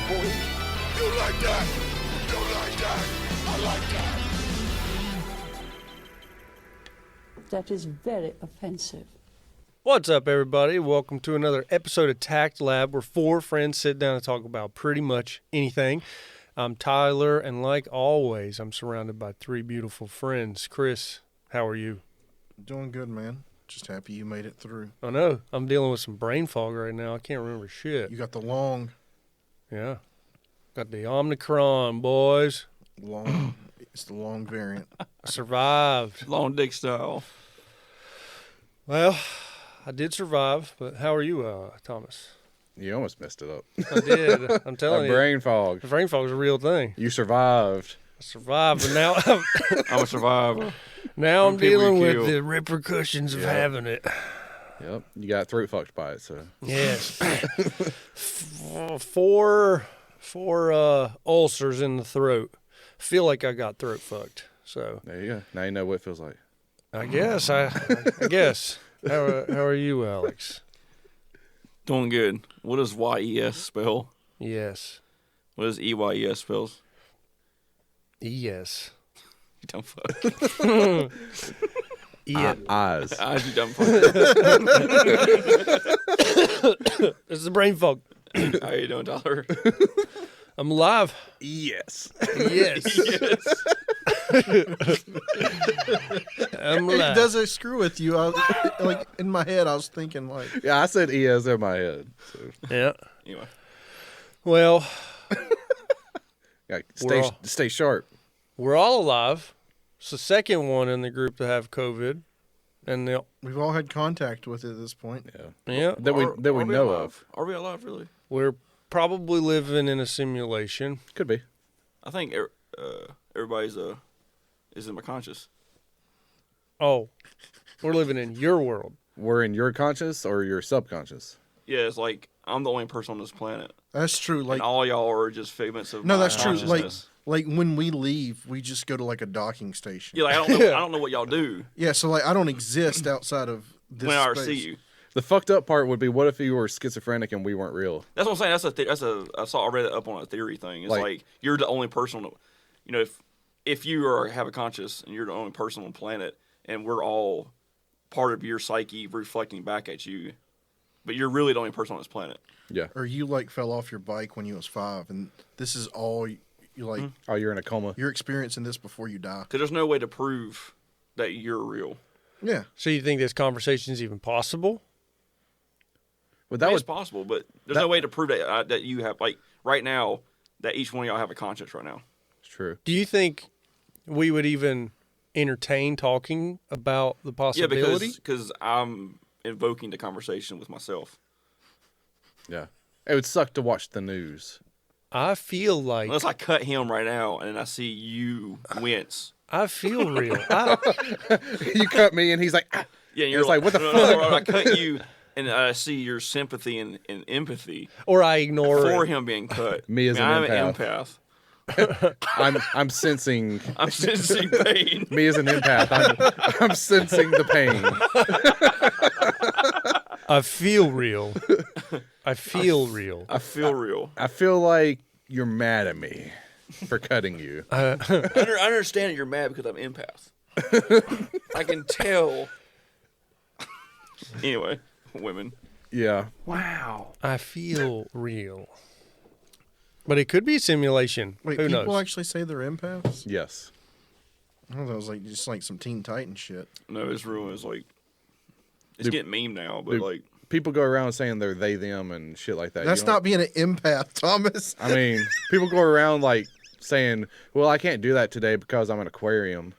boy. You like that? You like that? I like that. That is very offensive. What's up, everybody? Welcome to another episode of TACT Lab, where four friends sit down and talk about pretty much anything. I'm Tyler, and like always, I'm surrounded by three beautiful friends. Chris, how are you? Doing good, man. Just happy you made it through. I know. I'm dealing with some brain fog right now. I can't remember shit. You got the long. Yeah. Got the Omicron, boys. It's the long variant. I survived. Long dick style. Well, I did survive, but how are you, Thomas? You almost messed it up. I did. I'm telling you. Brain fog. Brain fog is a real thing. You survived. I survived, but now I'm a survivor. now I'm People dealing with kill. the repercussions of having it. Yep. You got throat fucked by it, so. Yes. four ulcers in the throat. Feel like I got throat fucked. So There you go. Now you know what it feels like. I guess. I guess. How are you, Alex? Doing good. What does YES spell? Yes. What does EYES spells? Yes. You dumb fuck. Yeah. Eyes. You dumb fuck. This is the brain fog. How you doing, Tyler? I'm alive. Yes. Yes. I'm alive. Does it screw with you? Like in my head, I was thinking like, Yeah, I said ES in my head. So. Yeah. Anyway. Well, Yeah, We're stay sharp. we're all alive. It's the second one in the group to have COVID. And we've all had contact with it at this point. Yeah. yeah, That we know alive? of. Are we alive, really? we're probably living in a simulation. Could be. I think everybody's is in my conscious. Oh, we're living in your world. We're in your conscious or your subconscious. Yeah, it's like I'm the only person on this planet. That's true. Like And all y'all are just figments of no, my that's true. consciousness. Like when we leave, we just go to like a docking station. Yeah, like I don't know what y'all do Yeah. So like I don't exist outside of this. when I space. see you. The fucked up part would be, what if you were schizophrenic and we weren't real? That's what I'm saying. I read it up on a theory thing. It's Like- like you're the only person, if you have a conscious and you're the only person on the planet, and we're all part of your psyche reflecting back at you, but you're really the only person on this planet. Yeah. Or you like fell off your bike when you was 5, and this is all you like. Oh, you're in a coma. You're experiencing this before you die. Because there's no way to prove that you're real. Yeah. So you think this conversation is even possible? But That that it's would possible, but there's no way to prove that that you have, like, right now, that each one of y'all have a conscience right now. It's true. Do you think we would even entertain talking about the possibility? Yeah, because I'm invoking the conversation with myself. Yeah. It would suck to watch the news. I feel like Unless I cut him right now and I see you wince. I feel real. You cut me and he's like, ah. Yeah, and It's like, what the fuck? I cut you, and I see your sympathy and empathy or I ignore for it. him being cut. Me as an I'm empath. an empath. I'm sensing I'm sensing pain. me as an empath. I'm sensing the pain. I feel real. I feel real. I feel real. I feel like you're mad at me for cutting you. I understand that you're mad because I'm empath. I can tell. Anyway, women. Yeah. Wow. I feel real. But it could be simulation. Wait, Who people knows? actually say they're empaths? Yes. I thought that was like just like some Teen Titan shit. No, it's real. It's like it's Dude, getting meme now, but dude. like People go around saying they're they, them, and shit like that. That's You don't- not being an empath, Thomas. I mean, people go around like saying, well, I can't do that today because I'm an aquarium.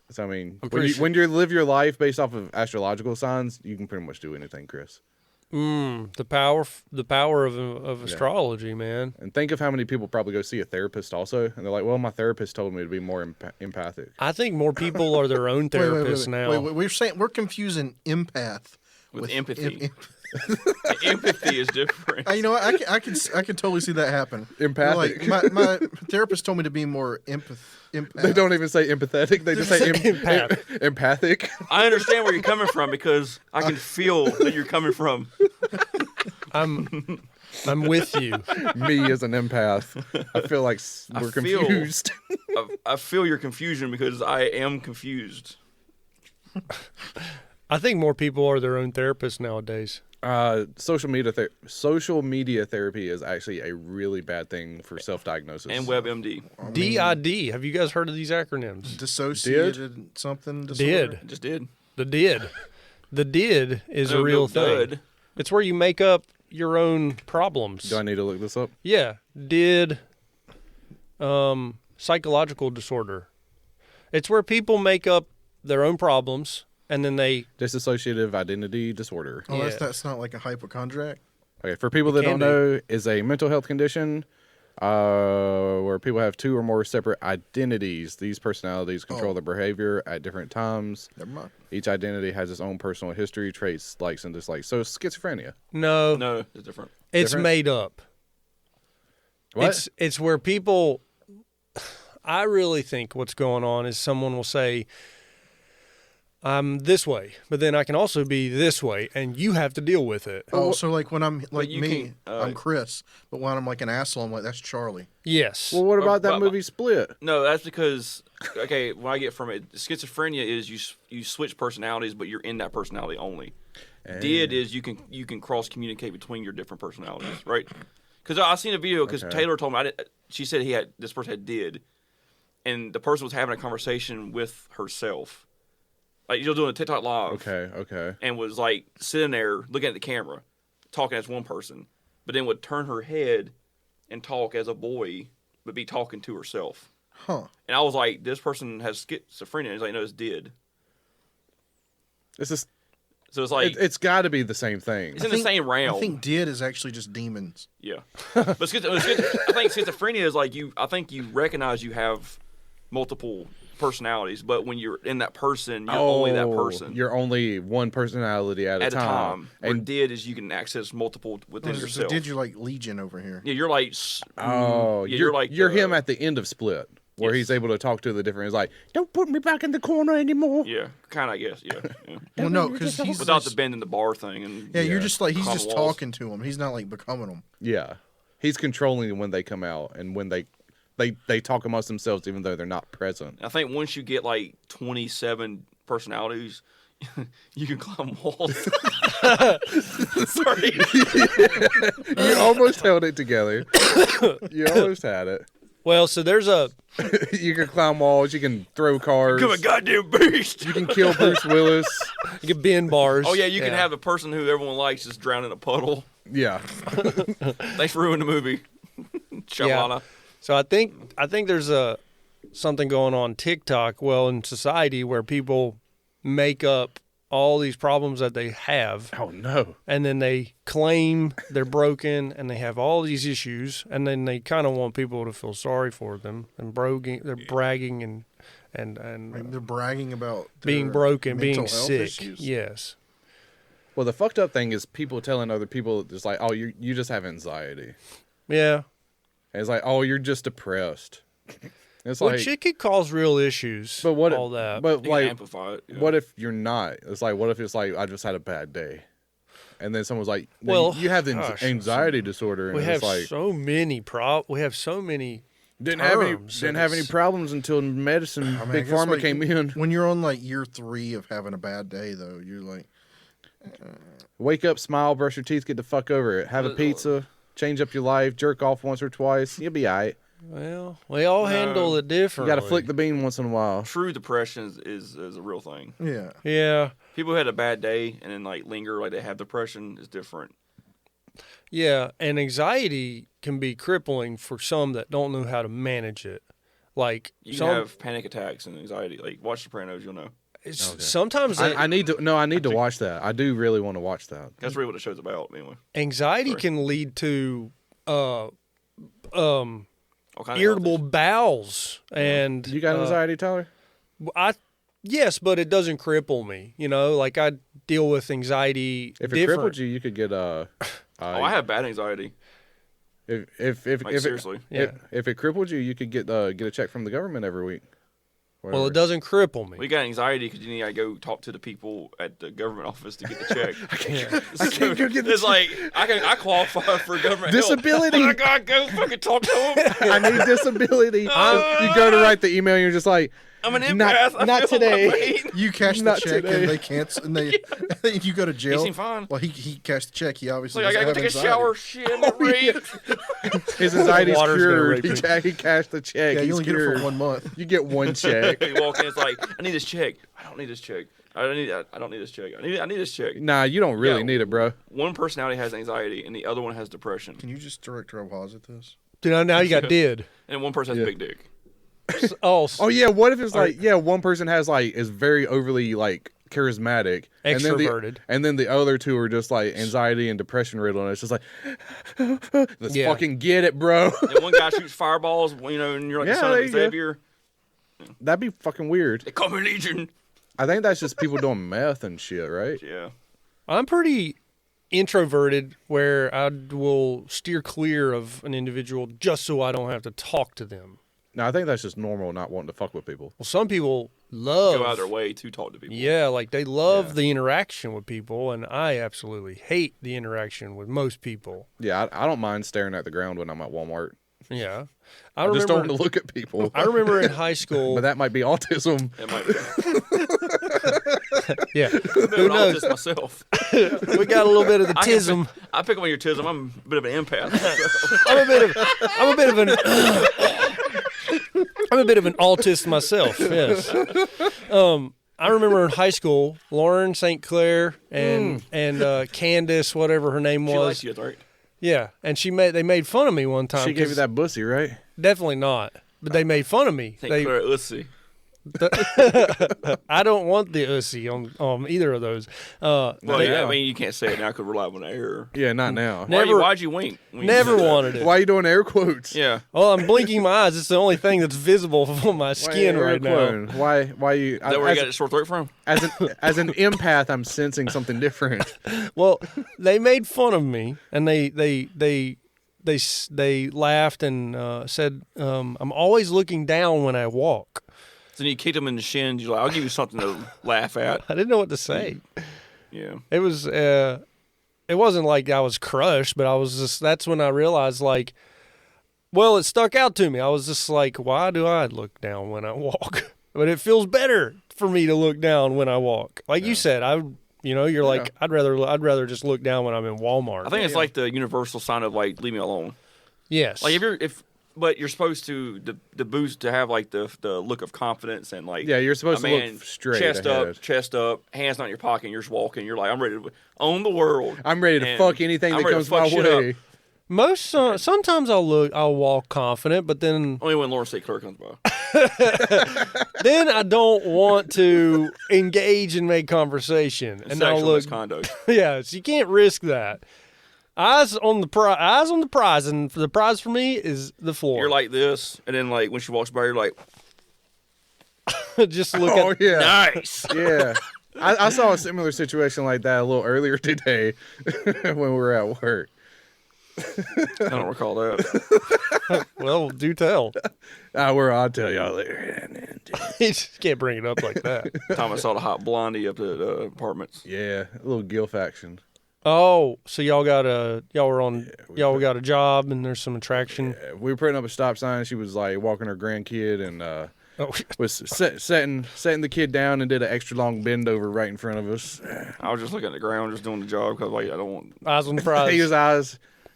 So, I mean, when you live your life based off of astrological signs, you can pretty much do anything, Chris. The power of astrology, man. And think of how many people probably go see a therapist also, and they're like, well, my therapist told me to be more empathic. I think more people are their own therapists now. Wait, we're confusing empath with empathy. Empathy is different. You know what? I can totally see that happen. Empathic. Like my therapist told me to be more empath. They don't even say empathetic. They just say empathic. I understand where you're coming from because I can feel that you're coming from. I'm with you. Me as an empath, I feel like we're confused. I feel your confusion because I am confused. I think more people are their own therapists nowadays. Social media therapy is actually a really bad thing for self-diagnosis. And WebMD. DID. Have you guys heard of these acronyms? Dissociated something disorder? Did. Just did. The DID. The DID is a real thing. Dud. It's where you make up your own problems. Do I need to look this up? Yeah. DID. Psychological disorder. It's where people make up their own problems and then they... Dissociative identity disorder. Oh, Yeah. that's not like a hypochondriac? Okay, for people that don't know, is a mental health condition where people have two or more separate identities. These personalities control their behavior at different times. Never mind. Each identity has its own personal history, traits, likes, and dislikes. So it's schizophrenia. No. No, it's different. It's Different? made up. What? It's where people... I really think what's going on is someone will say, I'm this way, but then I can also be this way, and you have to deal with it. Oh, so like when I'm like you me, can, I'm Chris, but when I'm like an asshole, I'm like, that's Charlie. Yes. Well, what about that but- movie Split? No, that's because okay. What I get from it, schizophrenia is you switch personalities, but you're in that personality only. Did is you can cross communicate between your different personalities, right? Because I seen a video because Taylor told me she said this person had did, and the person was having a conversation with herself, like you're doing a TikTok live. Okay. And was like sitting there looking at the camera, talking as one person, but then would turn her head and talk as a boy, but be talking to herself. Huh. And I was like, this person has schizophrenia. And he's like, no, it's did. It's just, So it's like, it's got to be the same thing. it's in the same realm. I think did is actually just demons. Yeah. But I think schizophrenia is like I think you recognize you have multiple personalities, but when you're in that person, you're only that person. You're only one personality at a time. Where And did is you can access multiple within So yourself. did you like Legion over here? Yeah, you're like. oh, yeah, you're like you're him at the end of Split, where Yes. he's able to talk to the different. He's like, "Don't put me back in the corner anymore." Yeah, kind of. I guess. Yeah. Well, no, because he's Without just, the bend in the bar thing and. yeah, you're just like he's climb just walls. talking to him. He's not like becoming them. Yeah, he's controlling when they come out and when they talk amongst themselves, even though they're not present. I think once you get like 27 personalities, you can climb walls. Sorry. You almost held it together. You almost had it. Well, so there's a... You can climb walls. You can throw cars. Become a goddamn beast. You can kill Bruce Willis. You can bend bars. Oh yeah, you can have the person who everyone likes just drown in a puddle. Yeah. Thanks for ruining the movie. Shyamala. So I think there's something going on TikTok, well, in society, where people make up all these problems that they have, Oh no. and then they claim they're broken, and they have all these issues, and then they kind of want people to feel sorry for them, and they're bragging and Like they're bragging about being their broken, mental being health sick. issues. Yes. Well, the fucked up thing is people telling other people just like, "Oh, you just have anxiety." Yeah. And it's like, "Oh, you're just depressed." It's Which like, it could cause real issues. but what? all that. But You can like, amplify it. Yeah. what if you're not? It's like, what if it's like, I just had a bad day, and then someone's like, no, Well, you have the gosh, anxiety disorder, and we it's have like, so many we have so many didn't have terms, any problems until medicine, I mean, I Big guess, Pharma like, came in. When you're on like year 3 of having a bad day, though, you're like, Wake up, smile, brush your teeth, get the fuck over it. Have a pizza, change up your life, jerk off once or twice. You'll be all right. Well, we all handle it You differently. got to flick the bean once in a while. True depression is a real thing. yeah. Yeah. People who had a bad day and then like linger like they have depression is different. Yeah, and anxiety can be crippling for some that don't know how to manage it. Like You can some, have panic attacks and anxiety. Like watch Sopranos, you'll know. sometimes I need to watch that. I do really want to watch that. That's really what the show's about. Anyway, anxiety Sorry. can lead to all kinds irritable of bowels, and You got anxiety, Tyler? yes, but it doesn't cripple me. You know, like I deal with anxiety. If it different. crippled you, you could get I have bad anxiety. if Like seriously. Yeah. if it crippled you, you could get a check from the government every week, Well, it doesn't cripple me. We got anxiety because you got to go talk to the people at the government office to get the check. I can't go get the It's like I qualify for government disability. help. I gotta go fucking talk to them. I need disability. You go to write the email, and you're just like, I'm an empath. Not I feel today. my pain. You cash the Not check today. and they cancel, and they you go to jail. He seemed fine. Well, he cashed the check. He obviously It's like I gotta doesn't go have take a anxiety. shower. Shit, I'm his anxiety's Water's gonna cured. rape He cashed the check. Yeah, He's you only get it cured. for 1 month. You get one check. You walk in, it's like I need this check. I don't need this check. I don't need this check. I need this check. Nah, you don't really Yeah. need it, bro. One personality has anxiety and the other one has depression, Can you just direct our pause at this? Now you got did. and one person has Yeah. a big dick. Oh, Oh yeah, what if it's like one person has like is very overly like charismatic, Extroverted. and then the other two are just like anxiety and depression riddled, and it's just like, let's Yeah. fucking get it, bro. And one guy shoots fireballs, and you're like Yeah, the son there of you the go. savior. That'd be fucking weird. They call me Legion. I think that's just people doing meth and shit, right? Yeah. I'm pretty introverted where I will steer clear of an individual just so I don't have to talk to them. No, I think that's just normal, not wanting to fuck with people. Well, some people love Go out of their way to talk to people. Yeah, like they love the interaction with people, and I absolutely hate the interaction with most people. Yeah, I don't mind staring at the ground when I'm at Walmart. Yeah, I just don't want to look at people. I remember in high school. But that might be autism. It might be. Yeah, I'm who knows? this myself. We got a little bit of the tism. I pick up on your tism. I'm a bit of an empath. I'm a bit of an autist myself. Yes. I remember in high school, Lauren St. Clair and Candace, whatever her name She was. likes you, right? Yeah, and they made fun of me one time. She gave you 'cause- that bussy, right? Definitely not. But they made fun of me. St. Clair Ussy. I don't want the ussy on either of those. Well, yeah, I mean, you can't say it now because we're live on the air. Yeah, not now. Why'd you wink? when you Never said that? wanted it. Why are you doing air quotes? Yeah. Well, I'm blinking my eyes. It's the only thing that's visible on my skin right now. Why you? Is that where you got your sore throat from? as an empath, I'm sensing something different. Well, they made fun of me, and they laughed and said, "I'm always looking down when I walk." So you kicked him in the shins. You're like, I'll give you something to laugh at. I didn't know what to say. Yeah. It was. It wasn't like I was crushed, but I was just. That's when I realized, like, well, it stuck out to me. I was just like, why do I look down when I walk? But it feels better for me to look down when I walk. Like you said, you're like, I'd rather just look down when I'm in Walmart. I think it's like the universal sign of like, leave me alone. Yes. Like but you're supposed to the boost to have like the look of confidence and like Yeah, you're supposed a to man, look straight chest ahead. up, hands not in your pocket. And you're just walking. You're like, I'm ready to own the world. I'm ready to and fuck anything I'm that ready to comes fuck my shit way. up. Sometimes I'll walk confident, but then Only when Lawrence St. Clair comes by. then I don't want to engage and make conversation, and I'll Sexual look. misconduct. Yes, you can't risk that. Eyes on the prize, and the prize for me is the floor. You're like this, and then like when she walks by, you're like, just look Oh at. yeah, nice. yeah. I saw a similar situation like that a little earlier today when we were at work. I don't recall that. Well, do tell. I'll tell y'all later. You just can't bring it up like that. Time I saw the hot blondie up at apartments. Yeah, a little Gil faction. Oh, so y'all got a job, and there's some attraction. We were putting up a stop sign. She was like walking her grandkid and Oh, was setting the kid down and did an extra long bend over right in front of us. I was just looking at the ground, just doing the job because like I don't want. eyes on the prize.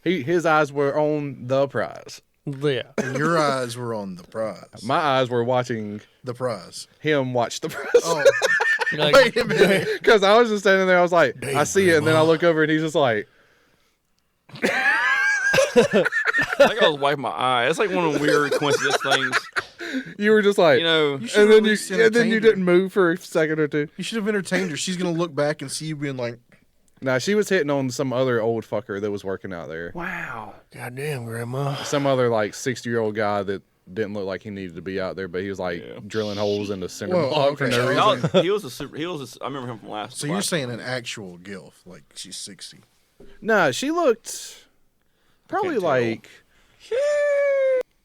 His eyes were on the prize. Yeah. And your eyes were on the prize. My eyes were watching The prize. him watch the prize. Oh, You're like, wait a minute. Because I was just standing there. I was like, I see it, and then I look over, and he's just like, I think I was wiping my eye. It's like one of the weird coincidence things. you were just like, You know, You should and have then at least and then you entertained her. didn't move for a second or two. You should have entertained her. She's gonna look back and see you being like, Nah, she was hitting on some other old fucker that was working out there. wow. Goddamn, Grandma. Some other like 60-year-old guy that didn't look like he needed to be out there, but he was like Yeah. drilling holes in the center Whoa, block for okay. no Y'all- reason. he was a super. I remember him from last. so you're last- saying an actual gilf, like she's 60. Nah, she looked probably Can't tell. like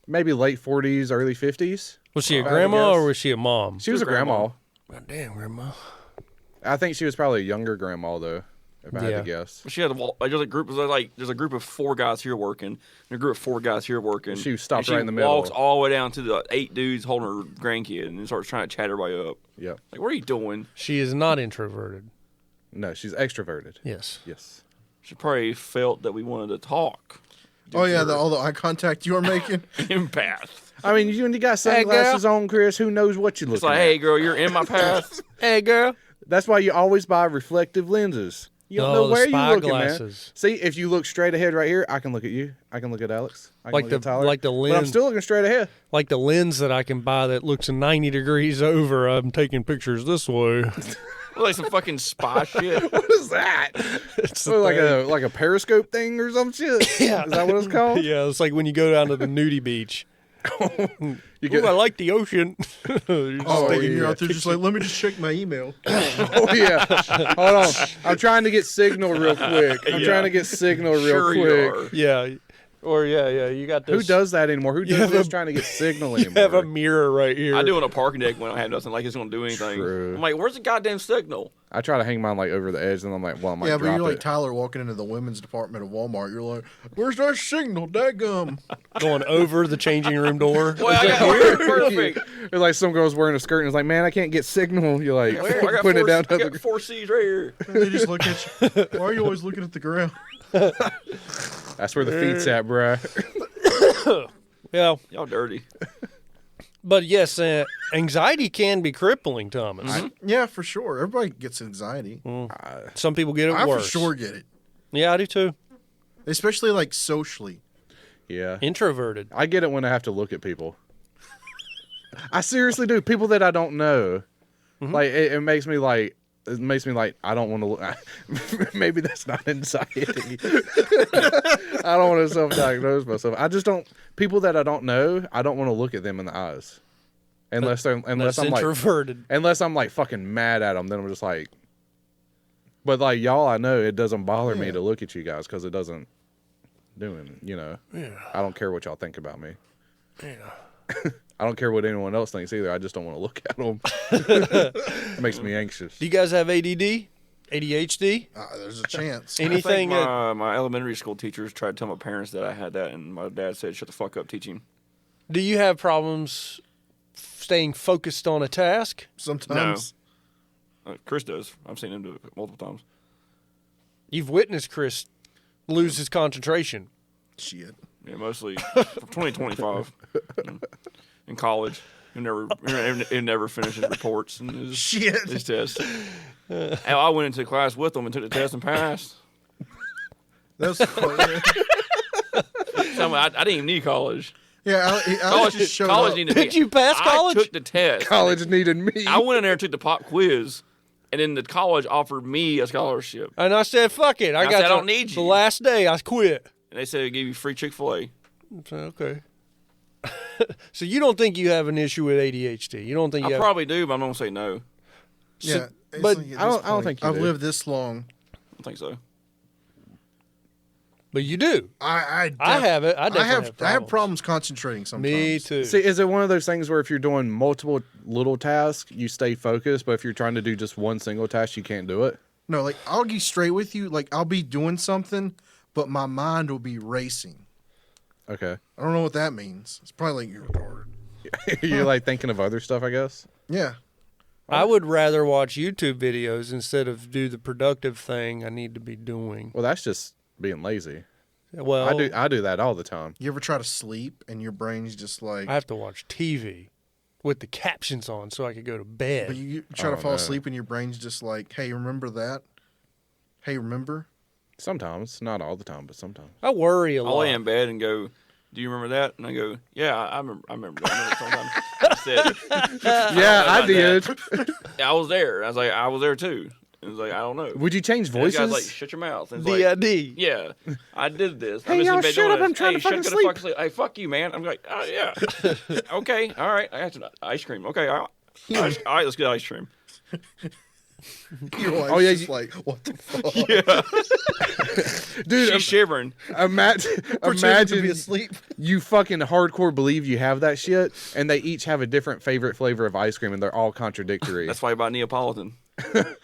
maybe late 40s, early 50s. Was she a I grandma guess. or was she a mom? She was a grandma. God damn, grandma. I think she was probably a younger grandma though, if I had Yeah. to guess. She had there's a group of 4 guys here working, and a group of 4 guys here working. She stopped and right in the middle. Walks all the way down to the 8 dudes holding her grandkid, and then starts trying to chat everybody up. Yep. Like, what are you doing? She is not introverted. No, she's extroverted. Yes. Yes. She probably felt that we wanted to talk. Oh yeah, all the eye contact you are making. Empath. I mean, when you got sunglasses on, Chris, who knows what you're looking It's like, at? hey, girl, you're in my path. Hey, girl. That's why you always buy reflective lenses. You don't Oh, know the where you're spy looking, glasses. man. See, if you look straight ahead right here, I can look at you. I can look at Alex. I can Like look the- at Tyler. like the But I'm lens. still looking straight ahead. Like the lens that I can buy that looks 90 degrees over. I'm taking pictures this way. Like some fucking spy shit. What is that? It's So like a periscope thing or some shit? Yeah. Is that what it's called? Yeah, it's like when you go down to the nudie beach. You Ooh, get, I like the ocean. You're just Oh, taking- you're out there just like, let me just check my email. oh yeah. Hold on. I'm trying to get signal real quick. I'm Yeah. trying to get signal real Sure quick. you are. Yeah. Or yeah. You got Who this. does that anymore? Who does have this a- trying to get signal You anymore? have a mirror right here. I do on a parking deck when I have nothing like it's going to do anything. True. I'm like, where's the goddamn signal? I try to hang mine like over the edge, and I'm like, well, I might Yeah, but drop you're like it. Tyler walking into the women's department of Walmart. You're like, where's that signal? Dadgum. Going over the changing room door. Boy, I got perfect. It's like some girl's wearing a skirt and it's like, man, I can't get signal. You're like, I got putting it four, down I to got the 4 C's right here. They just look at you. Why are you always looking at the ground? That's where the feet's at, bruh. Yeah. Y'all dirty. But yes, anxiety can be crippling, Thomas. Yeah, for sure. Everybody gets anxiety. Some people get it I for worse. sure get it, Yeah, I do too. especially like socially. Yeah. Introverted. I get it when I have to look at people. I seriously do. People that I don't know. Like, it makes me like, I don't want to look. Maybe that's not anxiety. I don't want to self-diagnose myself. I just don't. People that I don't know, I don't want to look at them in the eyes, unless That's I'm like, introverted. unless I'm like fucking mad at them. Then I'm just like. But like y'all, I know it doesn't bother me to look at you guys because it doesn't doing. Yeah. I don't care what y'all think about me. Yeah. I don't care what anyone else thinks either. I just don't want to look at them. It makes me anxious. Do you guys have ADD? ADHD? There's a chance. I think Anything? my elementary school teachers tried to tell my parents that I had that, and my dad said, shut the fuck up, teach him. Do you have problems staying focused on a task? Sometimes. Chris does. I've seen him do it multiple times. You've witnessed Chris lose his concentration. Shit. Yeah, mostly from 2025 in college. He never finished his reports and his Shit. tests. And I went into class with him and took the test and passed. That's funny. So I didn't even need college. Yeah, Alex just showed college up. needed Did me. you pass college? I took the test. College needed me. I went in there and took the pop quiz, and then the college offered me a scholarship. And I said, fuck it. I said, I the- don't need The you. last day, I quit. And they said they give you free Chick-fil-A. I said, okay. So you don't think you have an issue with ADHD? You don't think you I have... probably do, but I'm going to say no. Yeah, it's but like at I don't- this I don't point, think you I've do. lived this long. I don't think so. But you do. I have it. I definitely have I have problems concentrating sometimes. Me too. See, is it one of those things where if you're doing multiple little tasks, you stay focused, but if you're trying to do just one single task, you can't do it? No, like I'll be straight with you. Like I'll be doing something, but my mind will be racing. Okay. I don't know what that means. It's probably like you're retarded. You're like thinking of other stuff, I guess? Yeah. I would rather watch YouTube videos instead of do the productive thing I need to be doing. Well, that's just being lazy. Well, I do that all the time. You ever try to sleep and your brain's just like, I have to watch TV with the captions on so I could go to bed. but you try to Oh, fall no. asleep and your brain's just like, hey, remember that? Hey, remember? Sometimes, not all the time, but sometimes. I worry a I'll lot. lay in bed and go, do you remember that? And I go, yeah, I remember that. Sometimes I said, Yeah, I about did. that. I was there. I was like, I was there too. It was like, I don't know. Would you change And the voices? guy's like, shut your mouth. And it's like, DID. yeah, I did this. Hey, I'm just in y'all, bed shut doing up, I'm this. trying Hey, to fucking shut sleep. the fuck sleep. Hey, fuck you, man. I'm like, oh, yeah. Okay, all right. I got some ice cream. Okay, all right, let's get ice cream. Your wife's Oh, yeah, just like, what the fuck? Dude, She's shivering. Pretending to be imagine asleep. you fucking hardcore believe you have that shit, and they each have a different favorite flavor of ice cream, and they're all contradictory. That's why you buy Neapolitan. The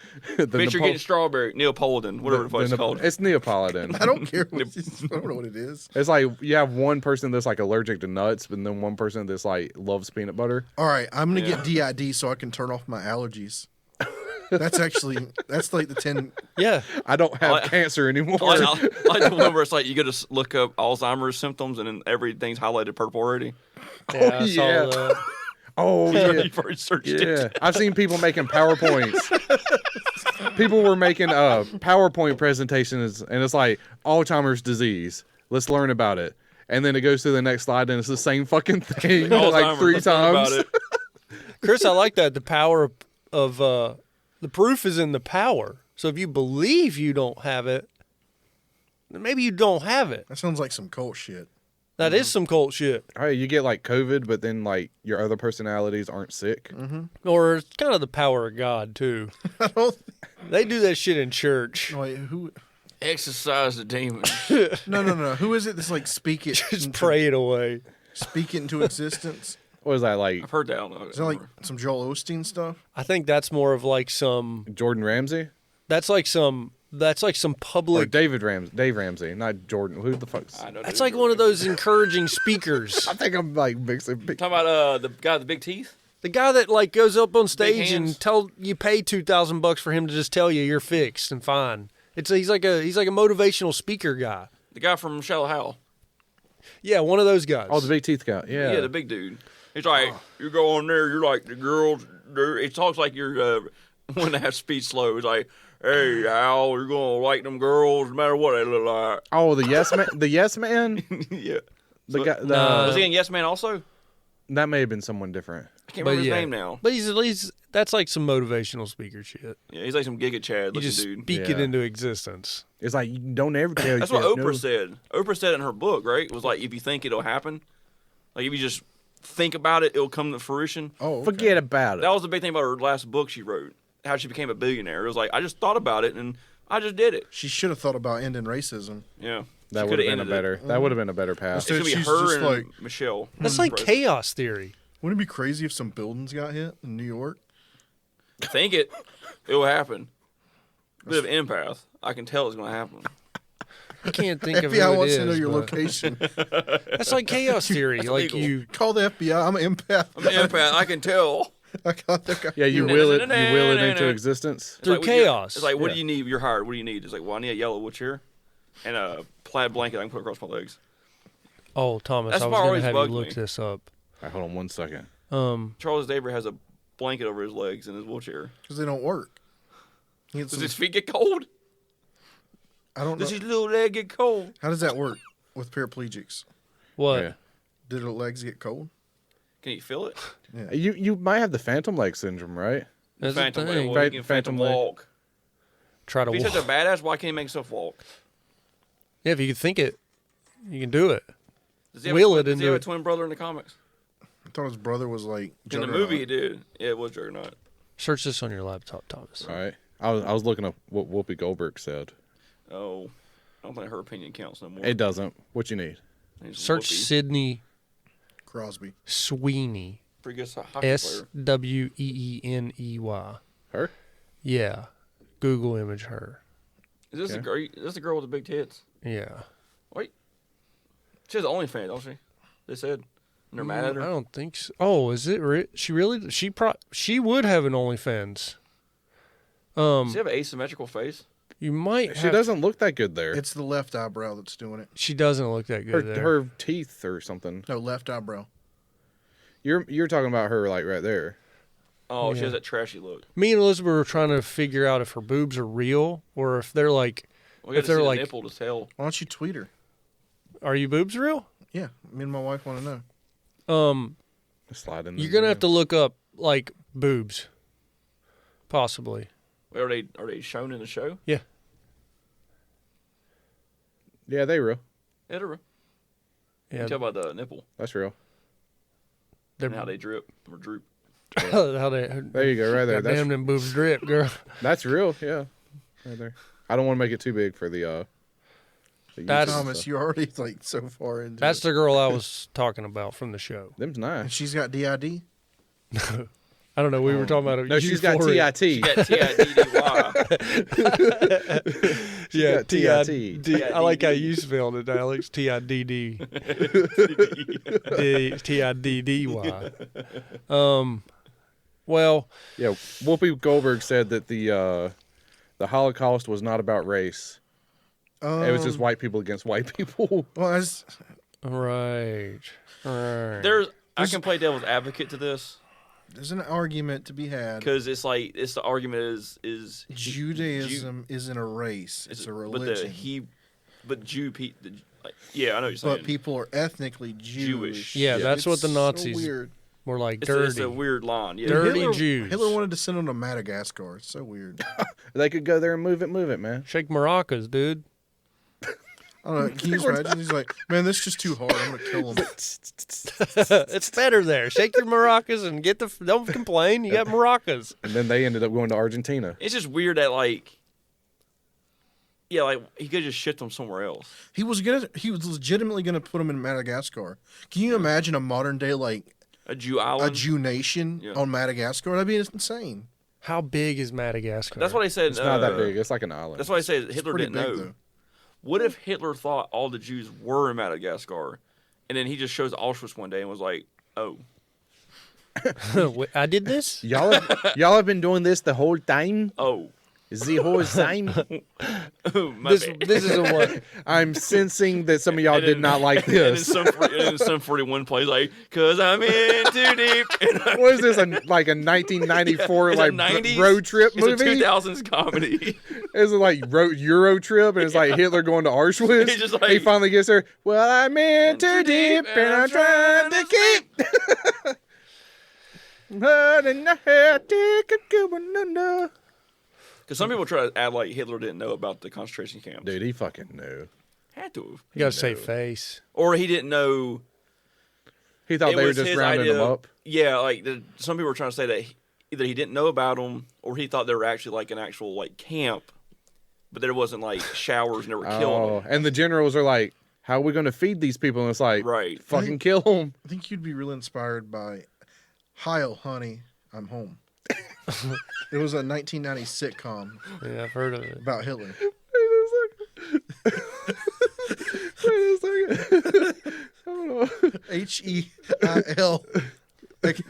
Make sure you're getting strawberry, Neapolitan, whatever the fuck it's called. It's Neapolitan. I don't care. I don't know what it is. It's like you have one person that's like allergic to nuts, but then one person that's like loves peanut butter. All right, I'm gonna get DID so I can turn off my allergies. That's like the 10. Yeah. I don't have cancer anymore. I like the one where it's like you go to look up Alzheimer's symptoms and then everything's highlighted purple already. Yeah, I saw yeah. that. Oh yeah, You've already searched yeah. it. I've seen people making PowerPoints. People were making PowerPoint presentations, and it's like Alzheimer's disease. Let's learn about it. And then it goes to the next slide, and it's the same fucking thing like 3 Let's learn times. about it. Chris, I like that. The power of the proof is in the power. So if you believe you don't have it, then maybe you don't have it. That sounds like some cult shit. That is some cult shit. All right, you get like COVID, but then like your other personalities aren't sick. Or it's kind of the power of God, too. I don't. They do that shit in church. Wait, who? Exercise the demon. No. Who is it that's like speak it? Just pray it away. Speak it into existence. What is that like? I've heard that. I don't know. Is that like some Joel Osteen stuff? I think that's more of like some. Jordan Ramsey That's like some or public. Dave Ramsey, not Jordan. Who the fuck's? I know That's dude. like one of those encouraging speakers. I think I'm like mixing. Talking about the guy with the big teeth. The guy that like goes up on stage hands. and tell you pay $2,000 for him to just tell you you're fixed and fine. He's like a motivational speaker guy. The guy from Shallow Hal. Yeah, one of those guys. Oh, the big teeth guy. Yeah. Yeah, the big dude. He's like, you go on there, you're like the girls. It talks like you're when they have speech slow. It's like, hey, Al, you're gonna like them girls no matter what they look like. Oh, the yes man. The yes man. Yeah. The guy. Was he in Yes Man also? That may have been someone different. I can't remember his name now. But he's that's like some motivational speaker shit. Yeah, he's like some Giga Chad You looking just dude. speak it Yeah. into existence. It's like you don't ever tell. That's what Oprah said. Oprah said in her book, right? It was like, if you think it'll happen, like if you just think about it, it'll come to fruition. Oh, okay. Forget about it. That was the big thing about her last book she wrote, how she became a billionaire. It was like, I just thought about it and I just did it. She should have thought about ending racism. Yeah. That She would have coulda been a ended it. better. That would have been a better path. It's going to be She's her just and like- Michelle. That's like President. chaos theory. Wouldn't it be crazy if some buildings got hit in New York? Think it. It'll happen. Bit of empath. I can tell it's going to happen. I can't think of who FBI it wants to know is, your but location. That's like chaos theory. like illegal. you, Call the FBI. I'm an empath. I'm an empath. I can tell. I got that guy. Yeah, you will it. You will it into existence. through like, what do you- chaos. It's like, what Yeah. do you need? You're hired. What do you need? It's like, well, I need a yellow wheelchair and a plaid blanket I can put across my legs. Oh, Thomas, That's I was what going to always have you bugged look me. this up. All right, hold on one second. Charles Daver has a blanket over his legs in his wheelchair. Because they don't work. He gets Does some- his feet get cold? I don't know. Does his little leg get cold? How does that work with paraplegics? What? Yeah. Did their legs get cold? Can you feel it? You might have the phantom leg syndrome, right? That's the Phantom thing. leg. Well, he can Phantom phantom leg. walk. Try to If he's walk. such a badass, why can't he make himself walk? Yeah, if you can think it, you can do it. Does he have Wheel a it twin, does he into have a it. twin brother in the comics? I thought his brother was like In the Juggernaut. movie, he did. Yeah, it was Juggernaut. Search this on your laptop, Thomas. All right. I was looking up what Whoopi Goldberg said. Oh, I don't think her opinion counts no more. It doesn't. What you need? He's Search Whoopi. Sydney Crosby. Sweeney. Pretty good hockey player. SWEENEY. Her? Yeah. Google image her. Is this Okay. the girl? Is this the girl with the big tits? Yeah. Wait, she has an OnlyFans, don't she? They said. And they're mad at I her. don't think so. Oh, is it? She really? She would have an OnlyFans. Does she have an asymmetrical face? You might. She doesn't look that good there. It's the left eyebrow that's doing it. She doesn't look that good. there. her teeth or something. No, left eyebrow. You're talking about her like right there. Oh, she Yeah. has that trashy look. Me and Elizabeth were trying to figure out if her boobs are real or if they're like. We got If to see they're the like- nipple to tell. Why don't you tweet her? Are you boobs real? Yeah, me and my wife want to know. Slide in. You're gonna have to look up like boobs. Possibly. Wait, are they shown in the show? Yeah. Yeah, they real. Yeah, they're real. You Yeah. can tell by the nipple That's real. They're, and how they drip or droop. How they, There you go, right there. Damn, them boobs drip, girl. That's real, yeah. Right there. I don't want to make it too big for the That's- YouTube Thomas, stuff. you're already like so far into That's it. the girl I was talking about from the show. Them's And nice. she's got DID. I don't know. We were talking about No, she's got euphoria. TIT. Got TIDDY. Yeah, got TIT. TID. I like how you spelled it, Alex. TIDD. TIDDY. Well, Yeah, Whoopi Goldberg said that the Holocaust was not about race. It was just white people against white people. Well, as right. I can play devil's advocate to this there's an argument to be had. because it's the argument is Judaism isn't a race; it's a religion. But Jew people, yeah, I know what you're saying. But people are ethnically Jewish. Yeah, that's It's what the so Nazis weird. were like. it's Dirty. a weird line. Yeah. Dirty Hitler, Jews. Hitler wanted to send them to Madagascar. It's so weird. They could go there and move it, man. Shake maracas, dude. I don't know. Can you just imagine? He's like, man, this is just too hard. I'm gonna kill him. It's better there. Shake your maracas and don't complain. You got maracas. And then they ended up going to Argentina. It's just weird that he could just shift them somewhere else. He was legitimately gonna put him in Madagascar. Can you imagine a modern day A Jew a island. Jew nation Yeah. on Madagascar? That'd be insane. How big is Madagascar? That's what I said. It's not that big. It's like an island. That's why I said Hitler Pretty didn't know. big, though. What if Hitler thought all the Jews were in Madagascar, and then he just shows Auschwitz one day and was like, "Oh, I did this? Y'all have been doing this the whole time? oh, The whole time? my This bad." this is a what? I'm sensing that some of y'all And did then- not like And then this. Sum 41 plays like, "Cause I'm in too deep." And What is this, like a 1994 It's like a 90s, road trip it's movie? a 2000s comedy. Is it like Euro trip and it's like Hitler going to Auschwitz? He's just like- he finally gets there. Well, I'm in too deep and I'm trying to keep. Because some people try to act like Hitler didn't know about the concentration camps. Dude, he fucking knew. Had to have. You gotta say face. Or he didn't know. He thought It they were was just his rounding idea. them up. Yeah, like some people were trying to say that either he didn't know about them or he thought they were actually like an actual like camp, but there wasn't like showers and they were killing Oh, them. and the generals are like, how are we going to feed these people? And it's like, Right. fucking kill them. I think you'd be really inspired by "Hi, honey, I'm home." It was a 1990 sitcom Yeah, I've heard of it. about Hitler. HEIL.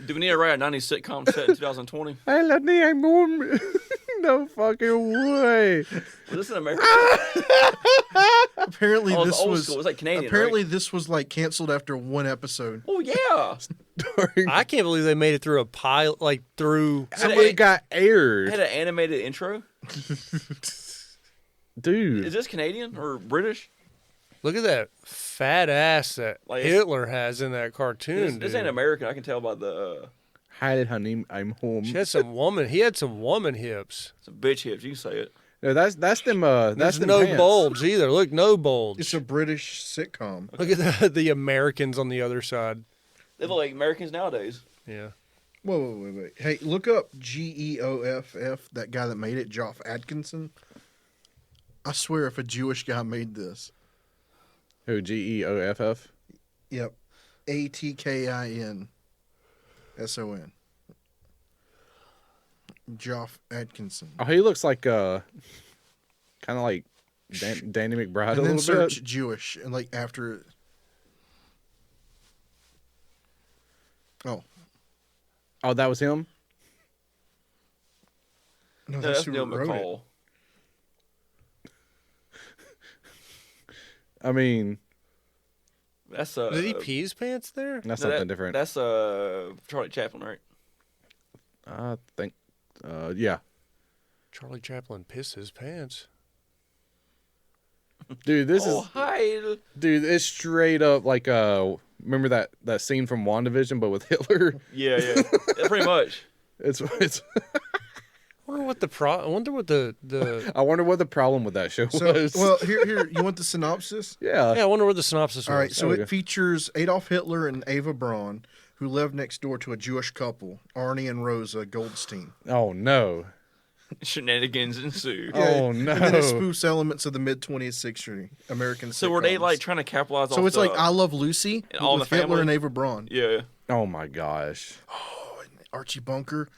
Do we need to write a 90s sitcom set in 2020? I love me, I'm home. No fucking way. Was this in America? Apparently, Oh, it's this old was school. It's like Canadian, apparently right? this was like canceled after one episode. Oh yeah. I can't believe they made it through a pilot, like through. So it got It aired. had an animated intro. Dude. Is this Canadian or British? Look at that fat ass that Like, Hitler has in that cartoon. This dude. ain't American. I can tell by the Hi, honey, I'm home. She had some woman. He had some woman hips. some bitch hips. You can say it. No, that's them. That's There's them no pants. bulge either. Look, no bulge. It's a British sitcom. Look at the Americans on the other side. They look like Americans nowadays. Yeah. Whoa, wait. Hey, look up GEOFF, that guy that made it, Geoff Atkinson. I swear if a Jewish guy made this. Who, GEOFF? Yep. ATKINSON. Geoff Atkinson. Oh, he looks like kind of like Danny McBride a And then little search bit. Jewish and like after. Oh, Oh, that was him. no, No, that's that's who Neil wrote it. McCall. I mean, That's Did he pee his pants there? that's no, something different. That's Charlie Chaplin, right? I think, yeah, Charlie Chaplin pissed his pants. dude, this is hi. dude. It's straight up like remember that scene from WandaVision, but with Hitler. Yeah, yeah, pretty much. It's. I wonder what the I wonder what the problem with that show So, was. well, here, you want the synopsis? yeah. yeah. I wonder what the synopsis All right, was. so Okay. it features Adolf Hitler and Ava Braun. who lived next door to a Jewish couple, Arnie and Rosa Goldstein. Oh no. Shenanigans ensue. Oh, And then it no. spoofs elements of the mid 20th century American So were they sitcoms. like trying to capitalize So off it's the, like I Love Lucy and but All in with the Hitler Family? and Ava Braun. Yeah. Oh my gosh. Archie Bunker.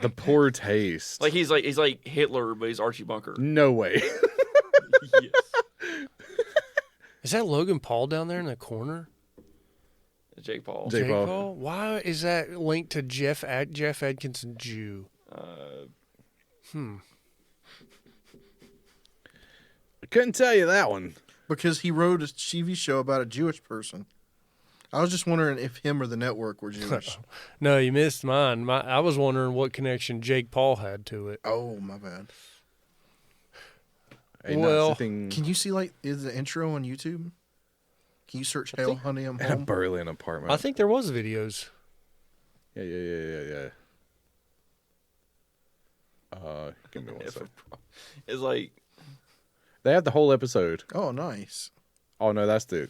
The poor taste. Like he's like Hitler, but he's Archie Bunker. No way. Yes. Is that Logan Paul down there in the corner? Jake Paul. Jake Paul. Paul? Why is that linked to Jeff Atkinson Jew? I couldn't tell you that one. Because he wrote a TV show about a Jewish person. I was just wondering if him or the network were Jewish. No, you missed mine. I was wondering what connection Jake Paul had to it. Oh, my bad. Hey, Well, not sitting Can you see, like, is the intro on YouTube? Can you search Hell, Honey, I'm in a Home? Berlin apartment. I think there was videos. Yeah. Give me one second. It's like They have the whole episode. Oh, nice. Oh no, that's the.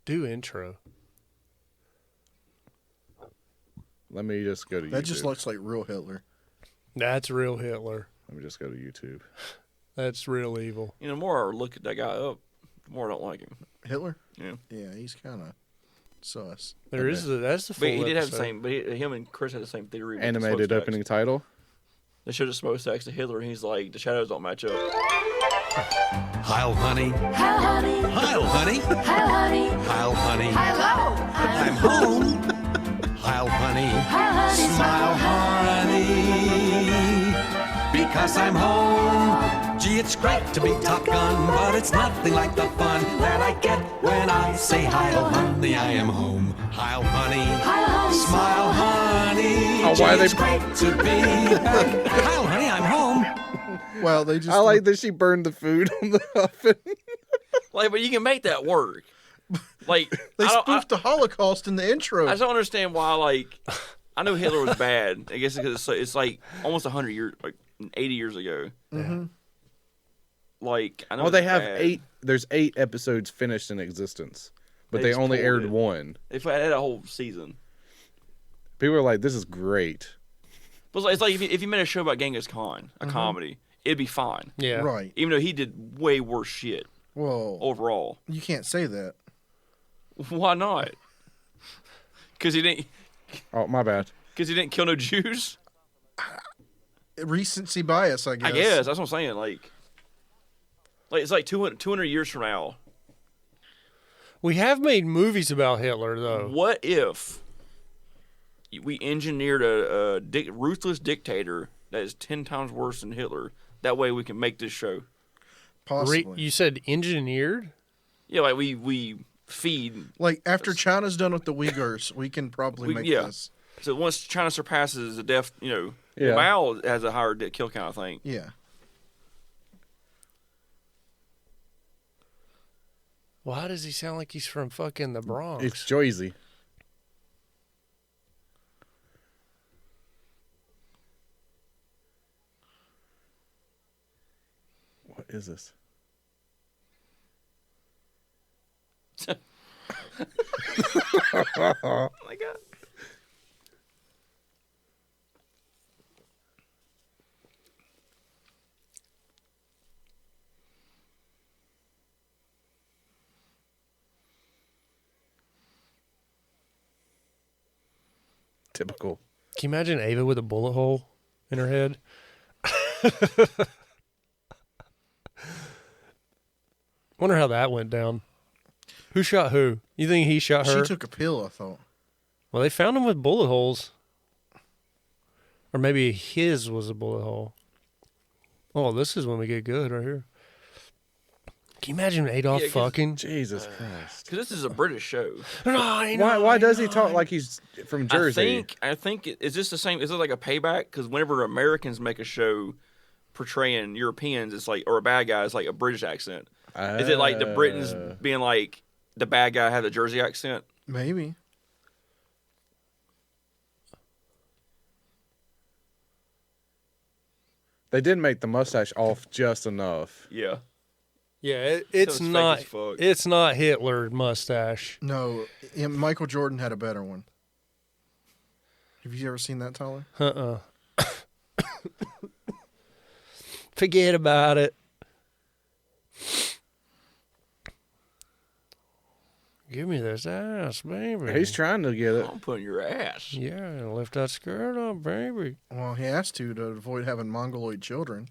Do intro. Let me just go to YouTube. That just looks like real Hitler. That's real Hitler. Let me just go to YouTube. That's real evil. the more I look at that guy up, the more I don't like him. Hitler? Yeah. Yeah, he's kind of sus. That's the full But he did have the episode. same. But him and Chris had the same theory. with the Animated smokestacks. opening title. They showed a smokestacks to Hitler, and he's like, the shadows don't match up. Heil, honey. Hi, honey. Heil, honey. Hi, honey. Heil, honey. Hello. I'm home. Heil, honey. Hi, honey. Smile, honey. Because I'm home. Gee, it's great to be Top Gun, but it's nothing like the fun that I get when I say Heil, honey, I am home. Heil, honey. Hi, honey. Smile, honey. Oh, why are Gee, they- it's great to be back. Heil, honey, I'm home. Well, they just. I like that she burned the food on the oven. Like, but you can make that work. Like, They I spoofed the Holocaust in the intro. just don't understand why. Like, I know Hitler was bad. I guess because it's like almost 100 years, like 80 years ago. Mm-hmm. Like, I know. Well, they it's have bad. 8. There's 8 episodes finished in existence, but They they just only pulled aired it. one. They had a whole season. People are like, "This is great." But it's like if you made a show about Genghis Khan, a comedy, it'd be fine. Yeah. Right. Even though he did way worse shit Well, overall. you can't say that. Why not? Because he didn't. Oh, my bad. Because he didn't kill no Jews. Recency bias, I guess. I guess that's what I'm saying. Like it's like 200 years from now. We have made movies about Hitler, though. What if we engineered a ruthless dictator that is 10 times worse than Hitler? That way we can make this show. Possibly. You said engineered? Yeah, like we feed. Like, after China's done with the Uyghurs, we can probably make this. So once China surpasses the death, Yeah. Mao has a higher kill count, I think. Yeah. Why does he sound like he's from fucking the Bronx? It's Joyzy. What is this? Oh my god. Typical. Can you imagine Ava with a bullet hole in her head? Wonder how that went down. Who shot who? You think he shot her? She took a pill, I thought. Well, they found him with bullet holes. Or maybe his was a bullet hole. Oh, this is when we get good right here. Can you imagine Adolf Yeah, 'cause- fucking? Jesus Christ. Because this is a British show. Why does he talk like he's from Jersey? I think is this the same? Is it like a payback? Because whenever Americans make a show portraying Europeans, it's like, or a bad guy, it's like a British accent. Is it like the Britons being like the bad guy had the Jersey accent? Maybe. They did make the mustache off just enough. Yeah. Yeah, it's Sounds fake not. as fuck. It's not Hitler mustache. No, Michael Jordan had a better one. Have you ever seen that, Tyler? Forget about it. Give me this ass, baby. He's trying to get it. I'm putting your ass. Yeah, lift that skirt up, baby. Well, he has to avoid having mongoloid children.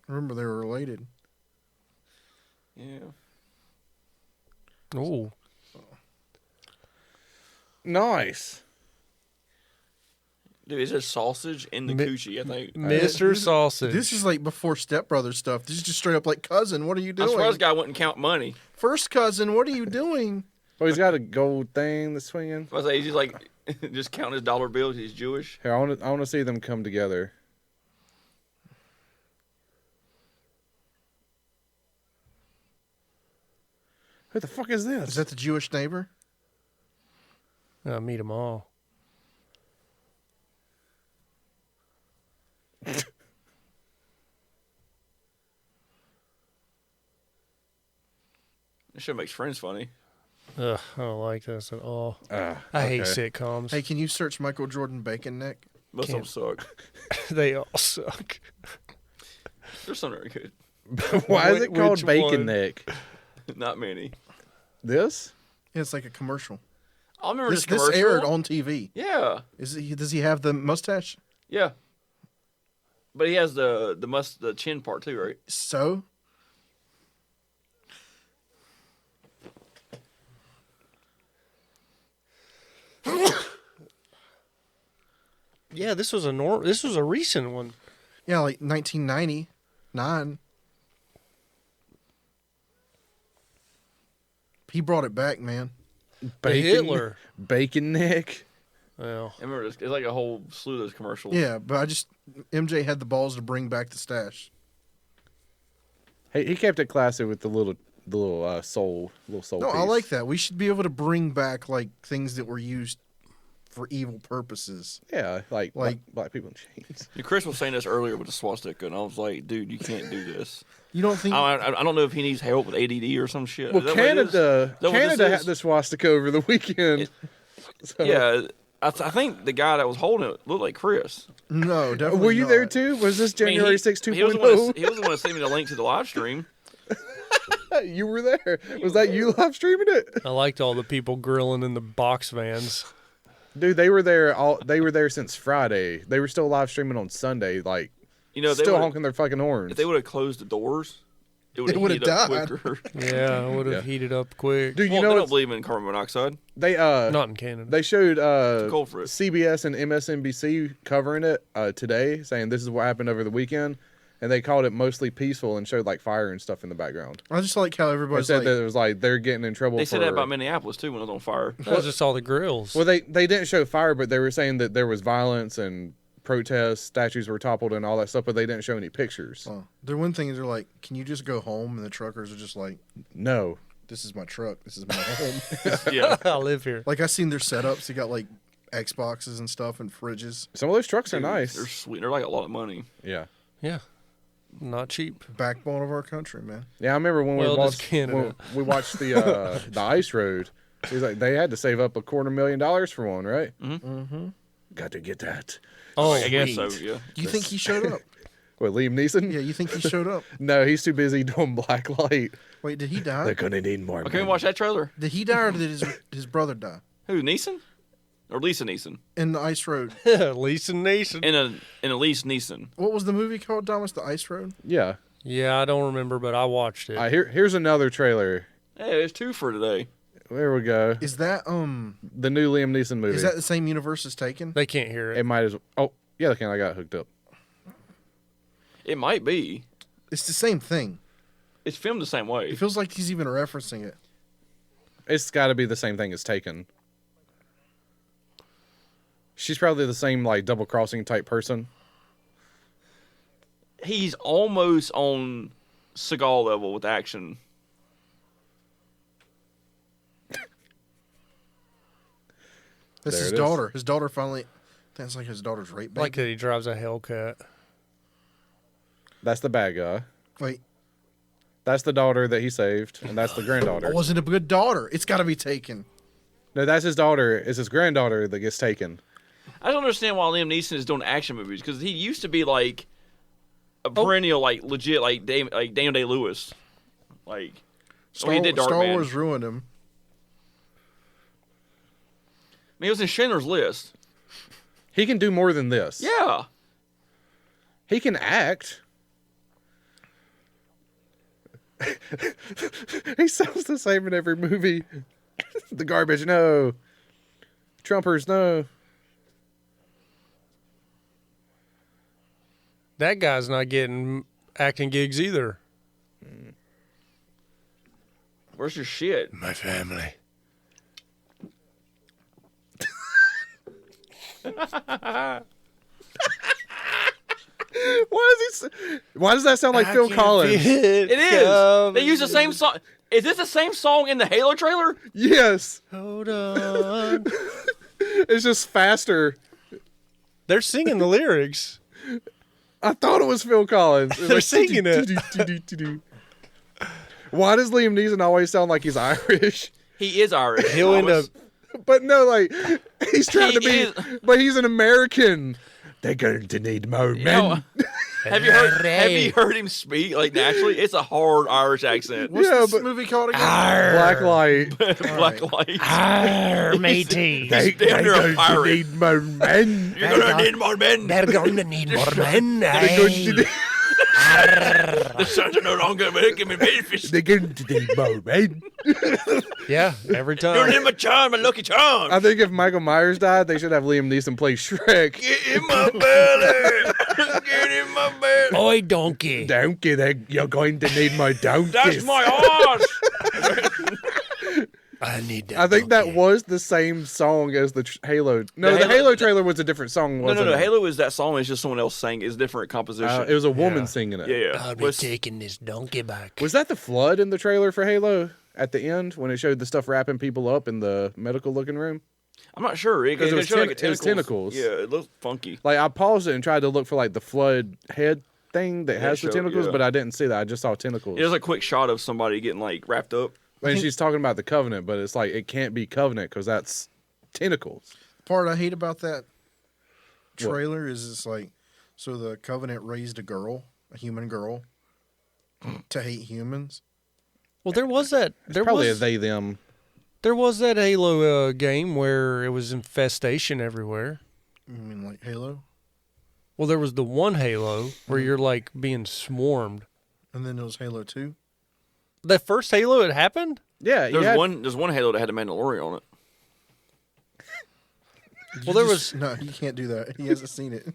Remember, they were related. Yeah. Oh, Nice. Dude, is there sausage in the coochie? I think. Mr. Sausage. This is like before stepbrother stuff. This is just straight up like, cousin, what are you I'm doing? surprised this guy wouldn't count money. First cousin, what are you doing? Oh, he's got a gold thing that's swinging. I was like, he's just like, just counting his dollar bills. He's Jewish. Here, I want to see them come together. Who the fuck is this? Is that the Jewish neighbor? I meet them all. This shit makes friends funny. Ugh, I don't like this at all. I hate okay. sitcoms. Hey, can you search Michael Jordan bacon neck? Most of them suck. They all suck. There's some that are good. Why is it called Which Bacon one? Neck? Not many. This? Yeah, it's like a commercial. I remember This this commercial. aired on TV. Yeah. Does he have the mustache? Yeah. But he has the chin part too, right? So? Yeah, this was a recent one. Yeah, like 1999. He brought it back, man. Hitler. Bacon Neck. Well, I remember this. It's like a whole slew of those commercials. Yeah, but MJ had the balls to bring back the stash. Hey, he kept it classy with the little soul No, piece. I like that. We should be able to bring back like things that were used for evil purposes. Yeah, like Like- black people in chains. And Chris was saying this earlier with the swastika, and I was like, dude, you can't do this. You don't think? I don't know if he needs help with ADD or some shit. Well, Is that what it is? Canada that what this Canada is? had the swastika over the weekend. So- Yeah. I think the guy that was holding it looked like Chris. No, definitely. Were you there not. too? Was this I mean, January 6, he was the one 2.0? he was the one that sent me the link to the live stream. You were there. Was that you live streaming it? I liked all the people grilling in the box vans. Dude, they were there they were there since Friday. They were still live streaming on Sunday, like You know, they still would've- honking their fucking horns. if they would have closed the doors, it would It would've have died. quicker. Yeah, I would have heated up quick. Dude, you Well, know they don't what's- believe in carbon monoxide. they Not in Canada. they showed cold for it. CBS and MSNBC covering it today, saying this is what happened over the weekend, and they called it mostly peaceful and showed like fire and stuff in the background. I just like how They everybody's said like, that it was like they're getting in trouble. They said that for- about Minneapolis too when it was on fire. That was just all the grills. Well, they didn't show fire, but they were saying that there was violence and protests, statues were toppled, and all that stuff. But they didn't show any pictures. oh, the one thing is they're like, can you just go home? And the truckers are just like, No, this is my truck. This is my home. Yeah. I live here. Like I seen their setups. They got like Xboxes and stuff and fridges. some of those trucks are Dude, nice. They're sweet. They're like a lot of money. Yeah, Yeah, not cheap. Backbone of our country, man. yeah. I remember when Well, we does watched Canada. when we watched the ice road. He's like, they had to save up $250,000 for one, right? Mm-hmm. Got to get that. Oh, I guess so. sweet. Yeah. Do you think he showed up? What, Liam Neeson? Yeah, you think he showed up? No, he's too busy doing Blacklight. Wait, did he die? They're gonna need more. Okay, we men. watch that trailer. Did he die or did his brother die? Who? Neeson? Or Lisa Neeson? In the Ice Road. Lisa Nation. In a Lisa Neeson. What was the movie called, Thomas? The Ice Road? Yeah. Yeah, I don't remember, but I watched it. Here's another trailer. Hey, there's two for today. There we go. Is that The new Liam Neeson movie. is that the same universe as Taken? They can't hear It it. might as. Oh, yeah. I got hooked up. It might be. It's the same thing. It's filmed the same way. It feels like he's even referencing it. It's got to be the same thing as Taken. She's probably the same like double crossing type person. He's almost on Seagal level with action. That's There his it is. daughter. His daughter finally. That's like his daughter's rape baby. Like that he drives a Hellcat. That's the bad guy. Wait, That's the daughter that he saved, and that's the I granddaughter. wasn't a good daughter. It's got to be taken. No, that's his daughter. It's his granddaughter that gets taken. I don't understand why Liam Neeson is doing action movies because he used to be like a perennial, like legit, like Daniel Day-Lewis. Like when he did Star Darkman. Wars ruined him. I mean, he was in Schindler's List. He can do more than this. Yeah. He can act. He sounds the same in every movie. The garbage, no. Trumpers, no. That guy's not getting acting gigs either. Where's your shit? My family. Why does that sound like Phil Collins? It is. They use the same song. Is this the same song in the Halo trailer? Yes. Hold on. It's just faster. They're singing the lyrics. I thought it was Phil Collins. It's They're singing it. Why does Liam Neeson always sound like he's Irish? He is Irish. He'll end up. But no, like he's trying to He be, is. but he's an American. They're going to need more men. know, have you heard him speak like naturally? It's a hard Irish accent. What's Yeah, this but- movie called again? Black light. Black light. Matey. They, damn near a going to pirate. need more men. You're gonna need more men. They're going to need more men. They're going to need, The sons are no longer making me fish. they're going to need more men. Yeah, every You're time. in my charm, my lucky charm. I think if Michael Myers died, they should have Liam Neeson play Shrek. Get in my belly. Get in my belly. Oi, donkey. Donkey, you're going to need my donkey. That's my horse. I need that. I think that donkey. was the same song as the Halo. No, The the Halo- Halo trailer was a different song, No, wasn't no, no. it? Halo is that song. It's just someone else sang. It's different composition. It was a woman Yeah. singing it. yeah. I'll be Was- taking this donkey back. Was that the flood in the trailer for Halo at the end when it showed the stuff wrapping people up in the medical looking room? I'm not sure. It 'Cause it was showed like it was tentacles. Yeah, it looked funky. Like I paused it and tried to look for like the flood head thing that has the showed- tentacles, yeah. but I didn't see that. I just saw tentacles. It was a quick shot of somebody getting like wrapped up. And she's talking about the Covenant, but it's like it can't be Covenant because that's tentacles. Part I hate about that trailer is it's like, so the Covenant raised a girl, a human girl, to hate humans. Well, there was that. There Probably was a they them. there was that Halo game where it was infestation everywhere. I mean, like Halo. Well, there was the one Halo where you're like being swarmed. And then there was Halo 2. That first Halo, it happened. Yeah, There's one Halo that had a Mandalorian on it. Well, there was. No, you can't do that. He hasn't seen it.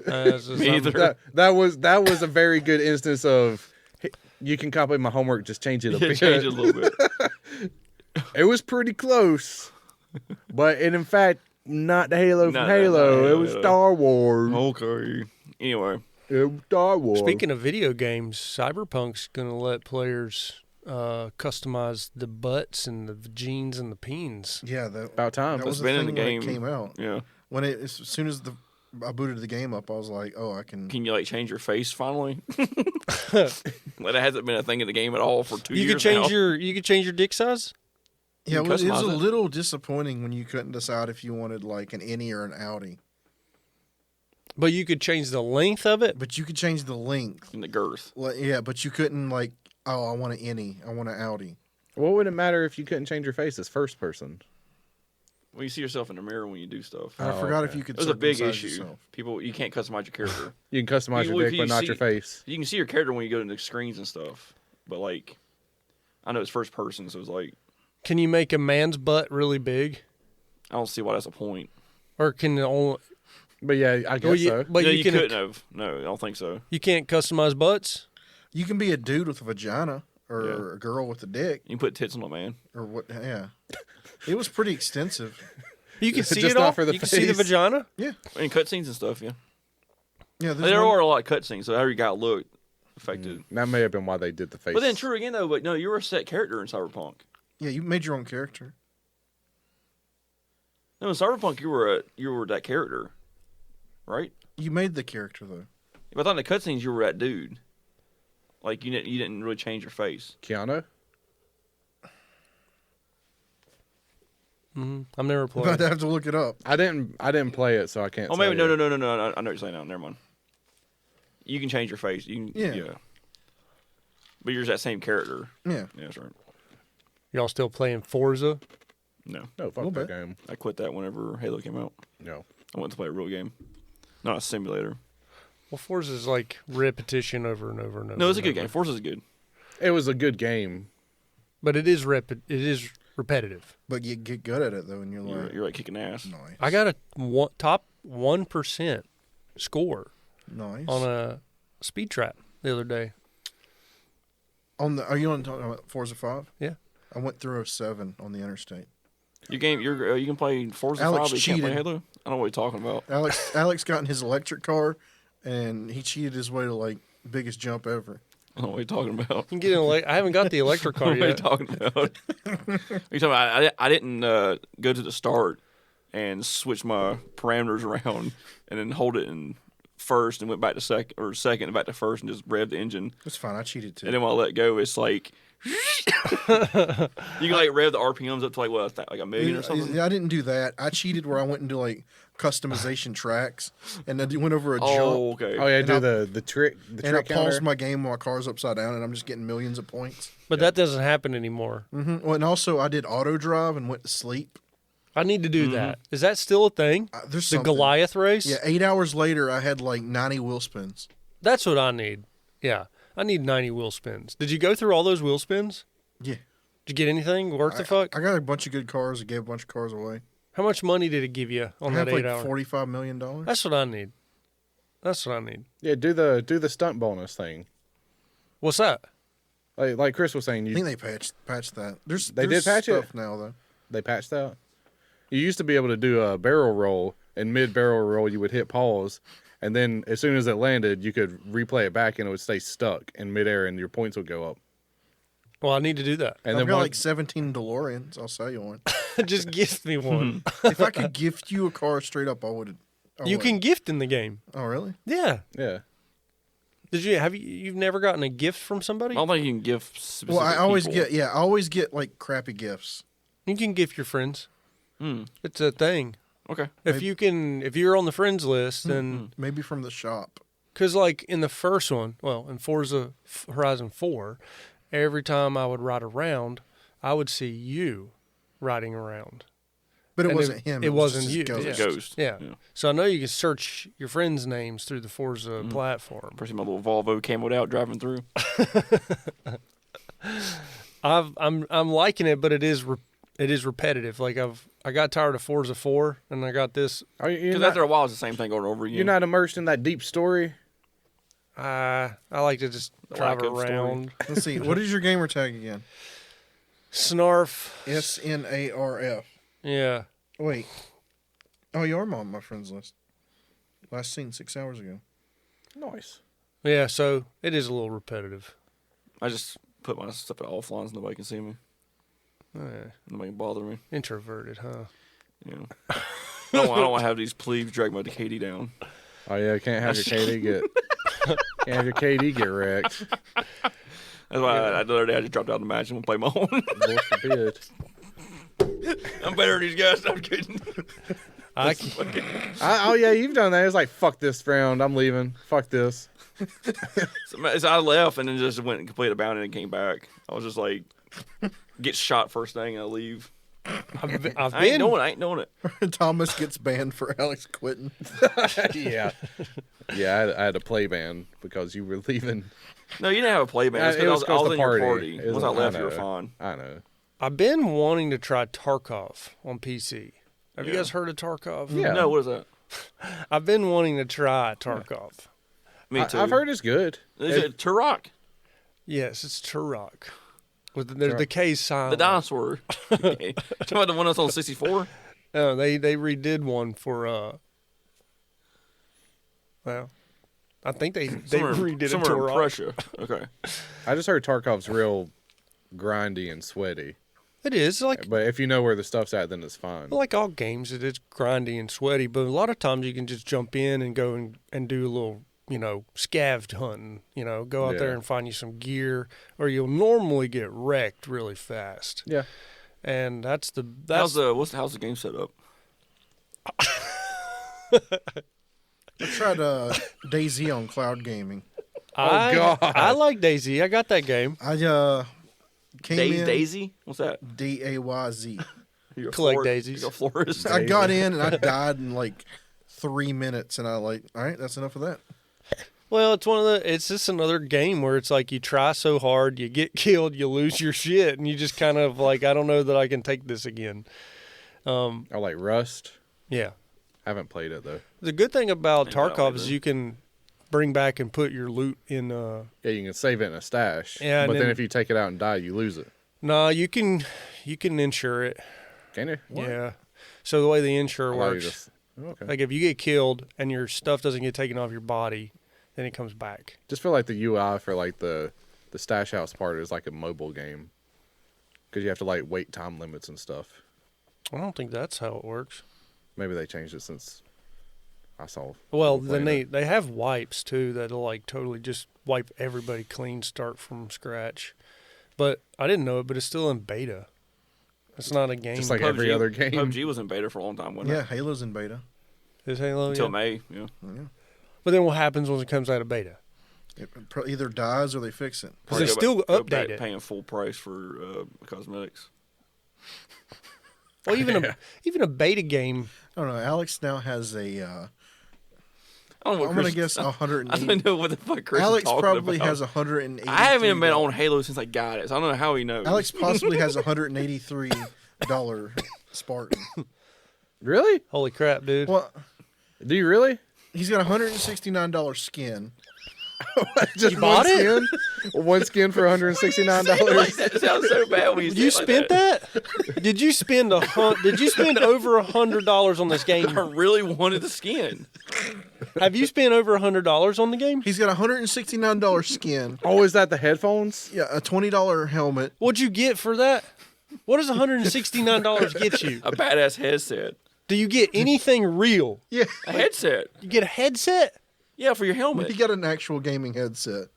It's just Me something- either. that was a very good instance of hey, you can copy my homework, just change it a bit. Change it a little bit. It was pretty close, but in fact, not the Halo from Not Halo. It was Halo. Star Wars. Okay. Anyway, It was Star Wars. Speaking of video games, Cyberpunk's gonna let players customize the butts and the jeans and the peens. Yeah, that, About time. that It's was the been in thing the when it game. came out. yeah. When it, as soon as I booted the game up, I was like, oh, I can. Can you like change your face finally? Like it hasn't been a thing in the game at all for 2 You years could change now. you could change your dick size. Yeah, You it was a customize it. little disappointing when you couldn't decide if you wanted like an innie or an outie. But you could change the length of it. But you could change the length. in the girth. Like, yeah, but you couldn't like, oh, I want an innie, I want an outie. What would it matter if you couldn't change your face as first person? Well, you see yourself in the mirror when you do stuff. I forgot okay. if you could. It was a big circumcise issue. yourself. People, you can't customize your character. You can customize You- your dick, you but not see- your face. You can see your character when you go to the screens and stuff. But like, I know it's first person, so it's like Can you make a man's butt really big, I don't see why that's a point. or can it only? But yeah, I guess Well, you, so. but Yeah, you, you can. couldn't have. No, I don't think so. You can't customize butts. You can be a dude with a vagina or Yeah. a girl with a dick You can put tits on a man. or what? Yeah, it was pretty extensive. You can see Just it not all. for the You can see the face. vagina. Yeah, I mean, cutscenes and stuff. Yeah, yeah. there are a lot of cutscenes, so how your guy looked affected. That may have been why they did the face. But then, true again though. But no, you were a set character in Cyberpunk. Yeah, you made your own character. No, in Cyberpunk, you were that character, right? You made the character though. But I thought in the cutscenes you were that dude. Like you didn't really change your face. Keanu? I've never I'm about played. to have to look it up. I didn't play it, so I can't. Oh, tell maybe you. no. I know what you're saying now. Never mind. You can change your face. You can, Yeah. But you're that same character. Yeah. Yeah, that's right. Y'all still playing Forza? No, No, fuck Little that bit. game. I quit that whenever Halo came out. No. I went to play a real game, not a simulator. Well, Forza's like repetition over and over and over. No, it's a and good over. game. Forza's good. It was a good game. But it is repetitive. But you get good at it, though, and you're like, You're like kicking ass. nice. I got a top 1% score Nice. on a speed trap the other day. Are you on talking about Forza 5? Yeah. I went through 07 on the interstate. You can play Forza Alex 5, but you can't play cheated. Halo. I don't know what you're talking about. Alex got in his electric car, and he cheated his way to, like, biggest jump ever. I don't know what you're talking about. You can get I haven't got the electric car What are you yet. talking about? You're talking about I didn't go to the start and switch my parameters around and then hold it in first and went back to second and back to first and just rev the engine. It's fine. I cheated, too. And then when I let go, it's like you can like rev the RPMs up to like what, like a million or something. I didn't do that. I cheated where I went into, like, customization tracks, and I went over a jump. Oh, okay. Oh yeah, And do I- the trick. The And I trick counter. paused my game while my car's upside down, and I'm just getting millions of points. But that doesn't happen anymore. Well, and also I did auto drive and went to sleep. I need to do that. Is that still a thing? There's The something. Goliath race? Yeah, 8 hours later, I had like 90 wheel spins. That's what I need. Yeah. I need 90 wheel spins. Did you go through all those wheel spins? Yeah. Did you get anything worth the fuck? I got a bunch of good cars. I gave a bunch of cars away. How much money did it give you on I that have 8 like hour? $45 million. That's what I need. That's what I need. Yeah, do the stunt bonus thing. What's that? Like Chris was saying, I think they patched that. There's They did patch it? stuff now though. they patched that. You used to be able to do a barrel roll, and mid barrel roll you would hit pause, and then as soon as it landed, you could replay it back, and it would stay stuck in midair, and your points would go up. Well, I need to do that. And I've then got one, like 17 DeLoreans. I'll sell you one. Just gift me one. If I could gift you a car straight up, I would. You can gift in the game. Oh really? Yeah. yeah. Did you you've never gotten a gift from somebody? I don't think you can give specific Well, I always people. get I always get like crappy gifts. You can gift your friends. It's a thing. Okay. If you're on the friends list, then Maybe from the shop. because like in the first one, well, in Forza Horizon 4, every time I would ride around, I would see you riding around. But it And wasn't him. It was wasn't just you. his Yeah. ghost. Ghost. Yeah. Yeah. So I know you can search your friends' names through the Forza platform. First, my little Volvo camoed out driving through. I'm liking it, but it is repetitive. Like I got tired of Forza 4, and I got this. Are you Because not, after a while, it's the same thing over and over again. you're not immersed in that deep story? I like to just drive lack of story. around. Let's see. What is your gamer tag again? Snarf. SNARF. Yeah. Wait. Oh, you are on my friends list. Last seen 6 hours ago. Nice. Yeah, so it is a little repetitive. I just put my stuff at offline so nobody can see me. Nobody can bother me. Introverted, huh? You know. I don't want to have these plebes drag my KD down. Oh yeah, can't have your KD get wrecked. That's why the other day I just dropped out of the match and went play my own. Lord forbid. I'm better than these guys. I'm kidding. Oh yeah, you've done that. It's like fuck this round. I'm leaving. Fuck this. So I left and then just went and completed a bounty and came back. I was just like, get shot first thing and I leave. I've I ain't been. doing it. Thomas gets banned for Alex quitting. Yeah. Yeah, I had a play ban because you were leaving. No, you didn't have a play ban. It's It was 'cause I was the in your party. party. It was Once I left, you know. were fine. I know. I've been wanting to try Tarkov on PC. Have you Yeah. guys heard of Tarkov? Yeah. No, what is that? I've been wanting to try Tarkov. Me too. I've heard it's good. Is it Turok? Yes, it's Turok. There's the K silent. The dinosaur. Talking about the one that's on 64? No, they redid one for well, I think they redid it somewhere in Turok. Prussia. Okay. I just heard Tarkov's real grindy and sweaty. It is like But if you know where the stuff's at, then it's fine. like all games. It is grindy and sweaty, but a lot of times you can just jump in and go and do a little scavenged hunting. Go out there Yeah. and find you some gear, or you'll normally get wrecked really fast. Yeah. And how's how's the game set up? I tried DayZ on cloud gaming. God. I like DayZ. I got that game. I came in Daisy? What's that? DAYZ. You're a Collect flor- daisies. You're a florist. I got in and I died in like 3 minutes, and all right, that's enough of that. Well, it's just another game where it's like you try so hard, you get killed, you lose your shit, and you just kind of like, I don't know that I can take this again. I like Rust. Yeah. Haven't played it though. The good thing about Ain't that Tarkov is either. you can bring back and put your loot in. Yeah, you can save it in a stash. Yeah, and but then then- if you take it out and die, you lose it. No, you can insure it. Can you? Yeah. So the way the insure Allow you works, to- okay. like if you get killed and your stuff doesn't get taken off your body, then it comes back. Just feel like the UI for like the stash house part is like a mobile game because you have to like wait time limits and stuff. I don't think that's how it works. Maybe they changed it since I saw. Well, people then playing they have wipes too that'll like totally just wipe everybody clean, start from scratch. But I didn't know it, but it's still in beta. It's not a game. Just like every other game. PUBG was in beta for a long time, wasn't Yeah, it? Halo's in beta. Is Halo Until yet? May, yeah. But then what happens when it comes out of beta? It either dies or they fix it. 'Cause they still Go back update it. paying full price for cosmetics. Well, even a beta game. I don't know. Alex now has a. I don't know what I'm gonna Chris- guess I 180. don't know what the fuck Chris Alex is talking probably about. has 180. I haven't even been on Halo since I got it, so I don't know how he knows. Alex possibly has $183 Spartan. Really? Holy crap, dude! Well, Do you really? he's got $169 skin. Just bought one it? skin? One skin for $169. Like, that sounds so bad when you, You say it like spent that? Did you spend Did you spend over $100 on this game? I really wanted the skin. Have you spent over $100 on the game? He's got $169 skin. Oh, is that the headphones? Yeah, a $20 helmet. What'd you get for that? What does $169 get you? A badass headset. Do you get anything real? Yeah, A headset. You get a headset Yeah, for your helmet. he got an actual gaming headset.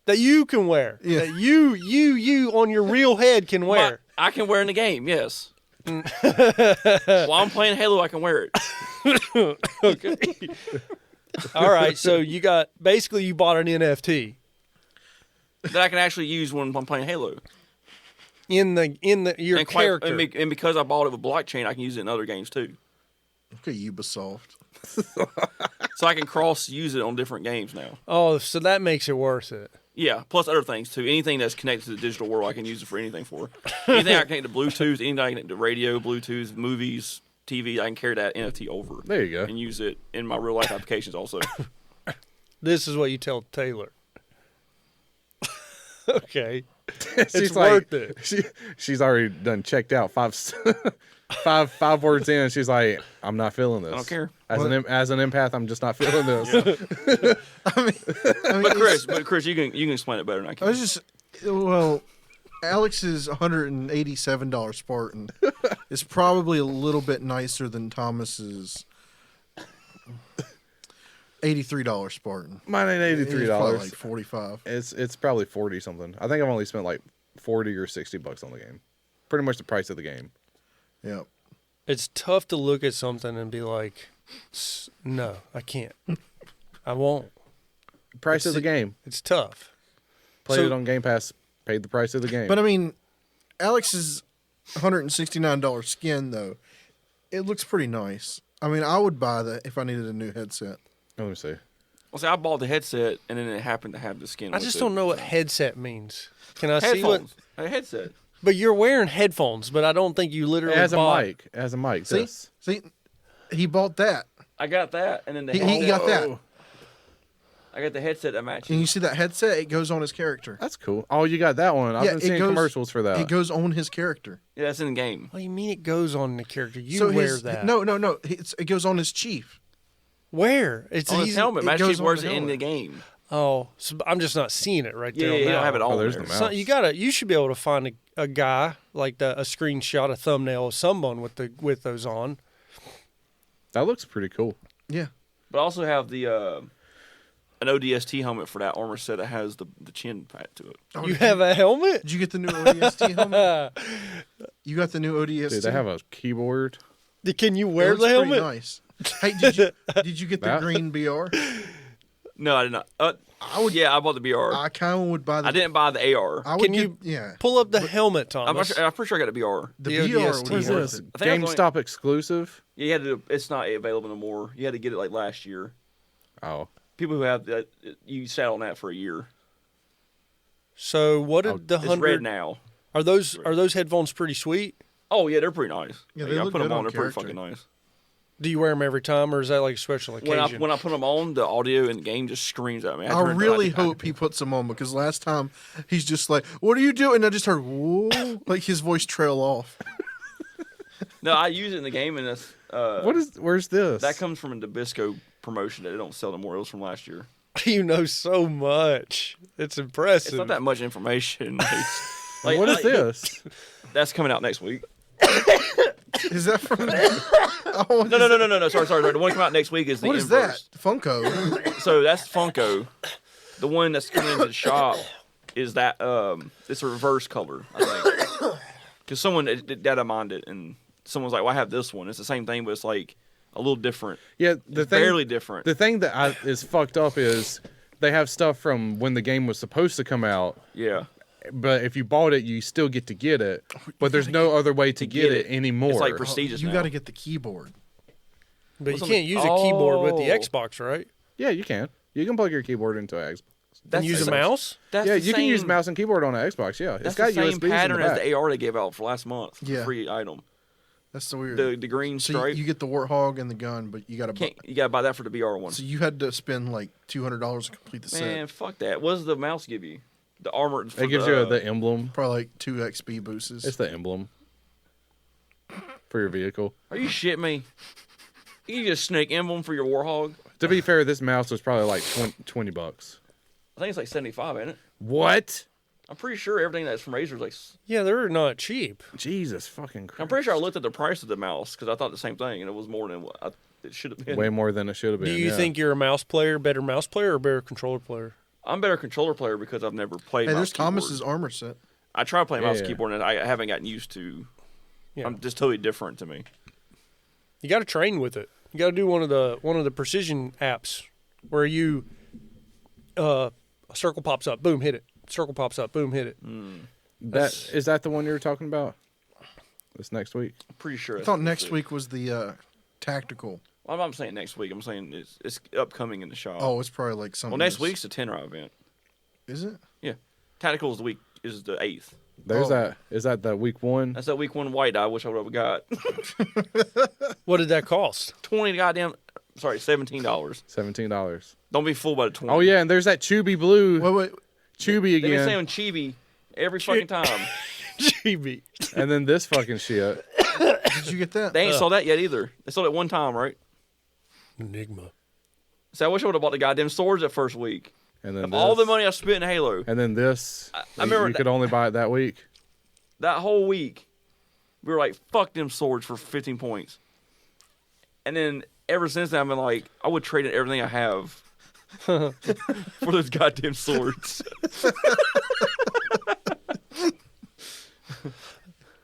that you can wear. Yeah. That you on your real head can wear. I can wear in the game, yes. While I'm playing Halo, I can wear it. Okay. All right, so you bought an NFT That I can actually use when I'm playing Halo. in your and character. and because I bought it with blockchain, I can use it in other games too. Okay, Ubisoft. So I can cross use it on different games now. Oh, so that makes it worth it. Yeah, plus other things too. Anything that's connected to the digital world, I can use it for anything for. Anything I can connect to Bluetooth, anything I can connect to radio, Bluetooth, movies, TV, I can carry that NFT over. There you go. And use it in my real life applications also. This is what you tell Taylor. Okay. She's It's like, worth it. She's already done checked out five words in. She's like, I'm not feeling this. I don't care. As an empath, I'm just not feeling this. But Chris, you can explain it better than I I can. was just, Alex's $187 Spartan is probably a little bit nicer than Thomas's $83 Spartan. Mine ain't It's probably $83. like 45. It's probably 40 something. I think I've only spent like 40 or $60 on the game. Pretty much the price of the game. Yeah. It's tough to look at something and be like, no, I can't. I won't. Price of the game. It's tough. Played So- it on Game Pass. Paid the price of the game. But I mean, Alex's $169 skin, though, it looks pretty nice. I mean, I would buy that if I needed a new headset. Let me see. Well, see, I bought the headset and then it happened to have the skin. I with just it. don't know what headset means. Can I see what? Headphones. A headset. But you're wearing headphones, but I don't think you literally It has a bought. mic. It has a mic. See? This. See? He bought that. I got that, and then the He headset. got that. I got the headset that matches. And you see that headset? It goes on his character. That's cool. Oh, you got that one. I've been seeing commercials for that. It goes on his character. Yeah, that's in the game. What do you mean it goes on the character? You So wear his, that. No. It goes on his chief. Where? It's On his easy. helmet. it Match goes Chief on wears the it in the helmet. game. Oh, so I'm just not seeing it right Yeah, there. you now. don't have it on there's there. the So mouse. you should be able to find a guy like a screenshot, a thumbnail of someone with those on. That looks pretty cool. Yeah. But I also have the an ODST helmet for that armor set that has the chin pad to it. Oh, You have a helmet? Did you get the new ODST helmet? You got the new ODST? Dude, they have a keyboard. Can you It wear looks the pretty helmet? nice. Hey, did you get the That? green BR? No, I did not. I bought the BR. I kind of would buy the. I didn't buy the AR. I would Can get, you yeah. pull up the helmet, I'm Thomas? pretty sure I got a BR. The the BR ODST. would What is be this? worth it. I think I was GameStop exclusive? Yeah, you had to. It's not available no more. You had to get it like last year. Oh. People who have that, you sat on that for a year. So what did the It's red 100? now. Are those headphones pretty sweet? Oh yeah, they're pretty nice. Yeah, Like, they I look put them good on. on They're pretty character. fucking nice. Do you wear them every time, or is that like a special occasion? When I put them on, the audio in the game just screams at me. I really hope he puts them on because last time he's just like, "What are you doing?" And I just heard, "Whoa!" Like his voice trail off. No, I use it in the game, and that's Where's this? that comes from a Nabisco promotion that they don't sell no more. It was from last year. You know so much. It's impressive. It's not that much information. Like, What is this? That's coming out next week. Is that from? Oh, No. Sorry. The one coming out next week is the What is inverse. that? Funko. So that's Funko. The one that's coming into the shop is that it's a reverse color, I think. Because someone data mined it, and someone's like, "Well, I have this one. It's the same thing, but it's like a little different. Yeah, the thing, Barely different." The thing that is fucked up is they have stuff from when the game was supposed to come out, Yeah, but if you bought it, you still get to get it. But there's no other way to get it anymore. it's like prestigious. You now. got to get the keyboard. but you What's on can't the- use a keyboard with the Oh. Xbox, right? Yeah, you can. You can plug your keyboard into an Xbox. And use a mouse. That's Yeah, the you can use same- mouse and keyboard on an Xbox. Yeah, That's it's got the same USBs pattern in the as back. the AR they gave out for last month. Yeah. Free item. That's the weird. The green so stripe. you get the Warthog and the gun, but you got to. You gotta buy that for the BR one. So you had to spend like $200 to complete the Man, set. fuck that. What does the mouse give you? The armor. For It gives you the emblem. Probably like 2 XP boosts. It's the emblem for your vehicle. Are you shitting me? You just snake emblem for your Warhog? To be fair, this mouse was probably like $20. I think it's like 75, ain't it? What? I'm pretty sure everything that's from Razer is like. Yeah, they're not cheap. Jesus fucking Christ. I'm pretty sure I looked at the price of the mouse because I thought the same thing, and it was more than what it should have been. Way more than it should have been. Do you yeah. think you're a better mouse player, or better controller player? I'm a better controller player because I've never played. Hey, mouse there's keyboard. Thomas's armor set. I tried playing mouse Yeah. keyboard and I haven't gotten used to. Yeah. I'm just totally different to me. You got to train with it. You got to do one of the precision apps where you a circle pops up, boom, hit it. Circle pops up, boom, hit it. Is that the one you were talking about? This next week? I'm pretty sure. I thought next week was the tactical. Well, I'm not saying next week. I'm saying it's upcoming in the shop. Oh, it's probably like something. well, next that's- week's the Tenrai event. Is it? Yeah, Tactical is the 8th. There's Oh. that. Is that the week one? That's that week one white I wish I would have got. What did that cost? $17. $17. Don't be fooled by the 20. Oh yeah, and there's that Chubby Blue. Wait. Chubby They've been again. saying chibi every fucking time. GB. And then this fucking shit. Did you get that? They ain't sold that yet either. They sold it one time, right? Enigma. So I wish I would have bought the goddamn swords that first week. And then Of this. all the money I spent in Halo, And then this. I remember you could only buy it that week. that whole week, we were like, fuck them swords for 15 points. And then ever since then, I've been like, I would trade in everything I have for those goddamn swords.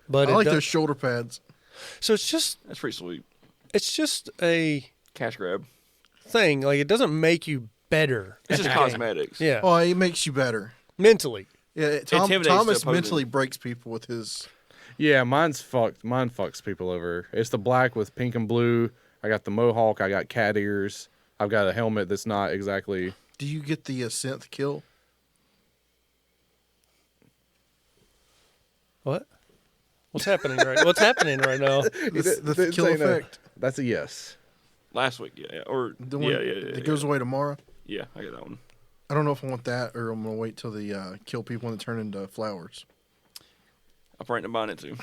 But I it like does- those shoulder pads. So it's just That's pretty sweet. a Cash grab. thing. Like, it doesn't make you better. It's just cosmetics. Yeah, Oh, it makes you better. mentally. Yeah, Intimidates the Thomas opponent. mentally breaks people with his. Yeah, mine's fucked. Mine fucks people over. It's the black with pink and blue. I got the mohawk. I got cat ears. I've got a helmet that's not exactly. Do you get the synth kill? What? What's happening right? What's happening right now? The kill Say no. effect. That's a yes. Last week, yeah. Or, The one that goes away tomorrow. Yeah, I got that one. I don't know if I want that or I'm gonna wait till they kill people when they turn into flowers. I'm probably not buying it too.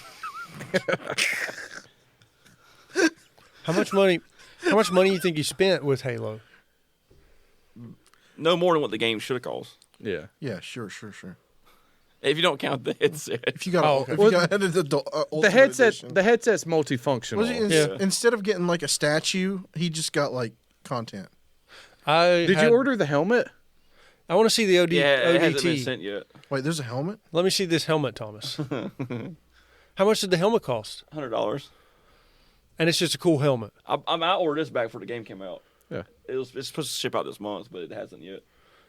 How much money you think you spent with Halo? No more than what the game should have cost. Yeah. Yeah, sure. If you don't count the headset. If you got, Oh, okay. if you got the Ultimate Edition. The headset's multifunctional. Was he, Yeah. Instead of getting like a statue, he just got like content. Did you order the helmet? I want to see the Yeah, it hasn't been ODT. sent yet. Wait, there's a helmet? Let me see this helmet, Thomas. How much did the helmet cost? $100. And it's just a cool helmet. I ordered this back before the game came out. Yeah. It's supposed to ship out this month, but it hasn't yet.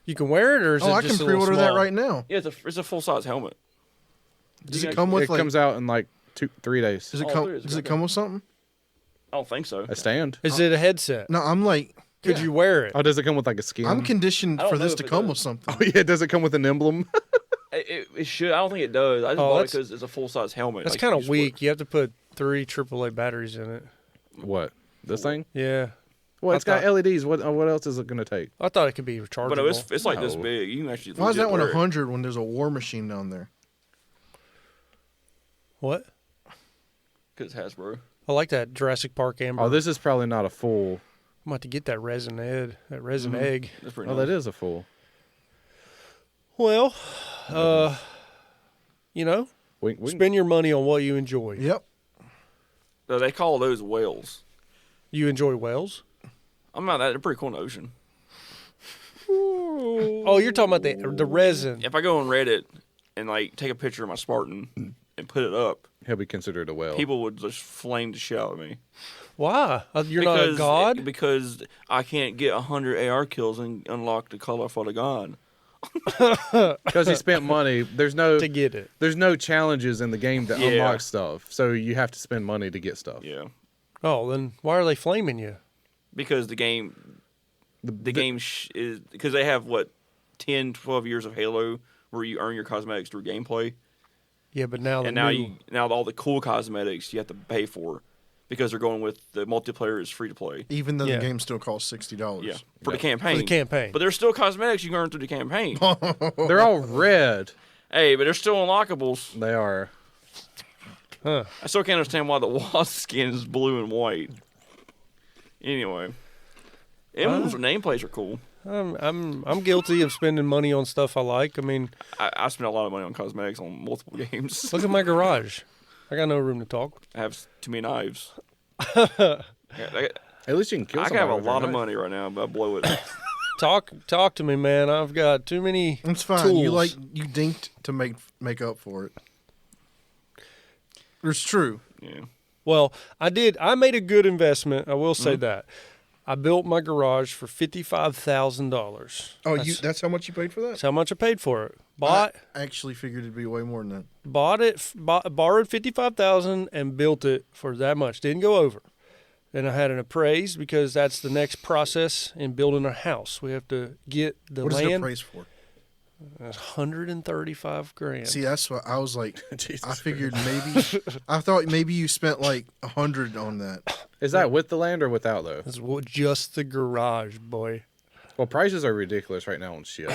You can wear it, or is Oh, it I just can a little pre-order that small? right now. Yeah, it's a full size helmet. Does You it can come with It like? comes out in like 2-3 days. Does it Oh, come? there it is, Does it okay. come with something? I don't think so. A stand? Is it a headset? No, I'm like, Could you wear it? Oh, does it come with like a skin? I'm conditioned I don't for know this if to it come does. with something. Oh yeah, does it come with an emblem? It should. I don't think it does. I just Oh, bought it that's- because it's a full size helmet. That's Like, kind you of split. weak. You have to put 3 AAA batteries in it. What? This thing? Yeah. Well, it's got thought- LEDs. What else is it going to take? I thought it could be rechargeable. But no, it's like this No. big. You can actually. Why is legit that one wear it. 100 when there's a war machine down there? What? Because it's Hasbro. I like that Jurassic Park amber. Oh, this is probably not a full. I'm about to get that resin egg. Mm-hmm. Egg. That's pretty Oh, nice. that is a full. Well, you know, We can- spend your money on what you enjoy. Yep. No, they call those whales. You enjoy whales? I'm not that. They're pretty cool in the ocean. Oh, you're talking about the resin. If I go on Reddit and like take a picture of my Spartan and put it up, he'll be considered a whale. people would just flame the shit out of me. Why? You're not a god? Because I can't get 100 AR kills and unlock the color for the gun. Because he spent money. There's no To get it. There's no challenges in the game to Yeah. unlock stuff, so you have to spend money to get stuff. Yeah. Oh, then why are they flaming you? Because the game is because they have what 10, 12 years of Halo where you earn your cosmetics through gameplay, Yeah, but now and now all the cool cosmetics you have to pay for because they're going with the multiplayer is free to play. Even though Yeah. the game still costs $60. Yeah, for the campaign. for the campaign. But there's still cosmetics you can earn through the campaign. They're all red. Hey, but they're still unlockables. They are. Huh. I still can't understand why the wasp skin is blue and white. Anyway, emblems and nameplates are cool. I'm guilty of spending money on stuff I like. I mean, I spend a lot of money on cosmetics on multiple games. look at my garage. I got no room to talk. I have too many knives. I At least you can kill have somebody a with your lot of knife. money right now, but I blow it. Talk to me, man. I've got too many It's fine. tools. You dinked to make up for it. It's true. Yeah. Well, I did. I made a good investment. I will Mm-hmm. say that. I built my garage for $55,000. Oh, that's how much you paid for that? That's how much I paid for it. Bought I actually figured it'd be way more than that. borrowed $55,000 and built it for that much. Didn't go over. Then I had an appraised because that's the next process in building a house. We have to get the What is it land. appraised for? That's $135,000. See, that's what I was like. Jesus I figured maybe. I thought maybe you spent like $100 on that. Is that with the land or without though? That's just the garage, boy. Well, prices are ridiculous right now on shit.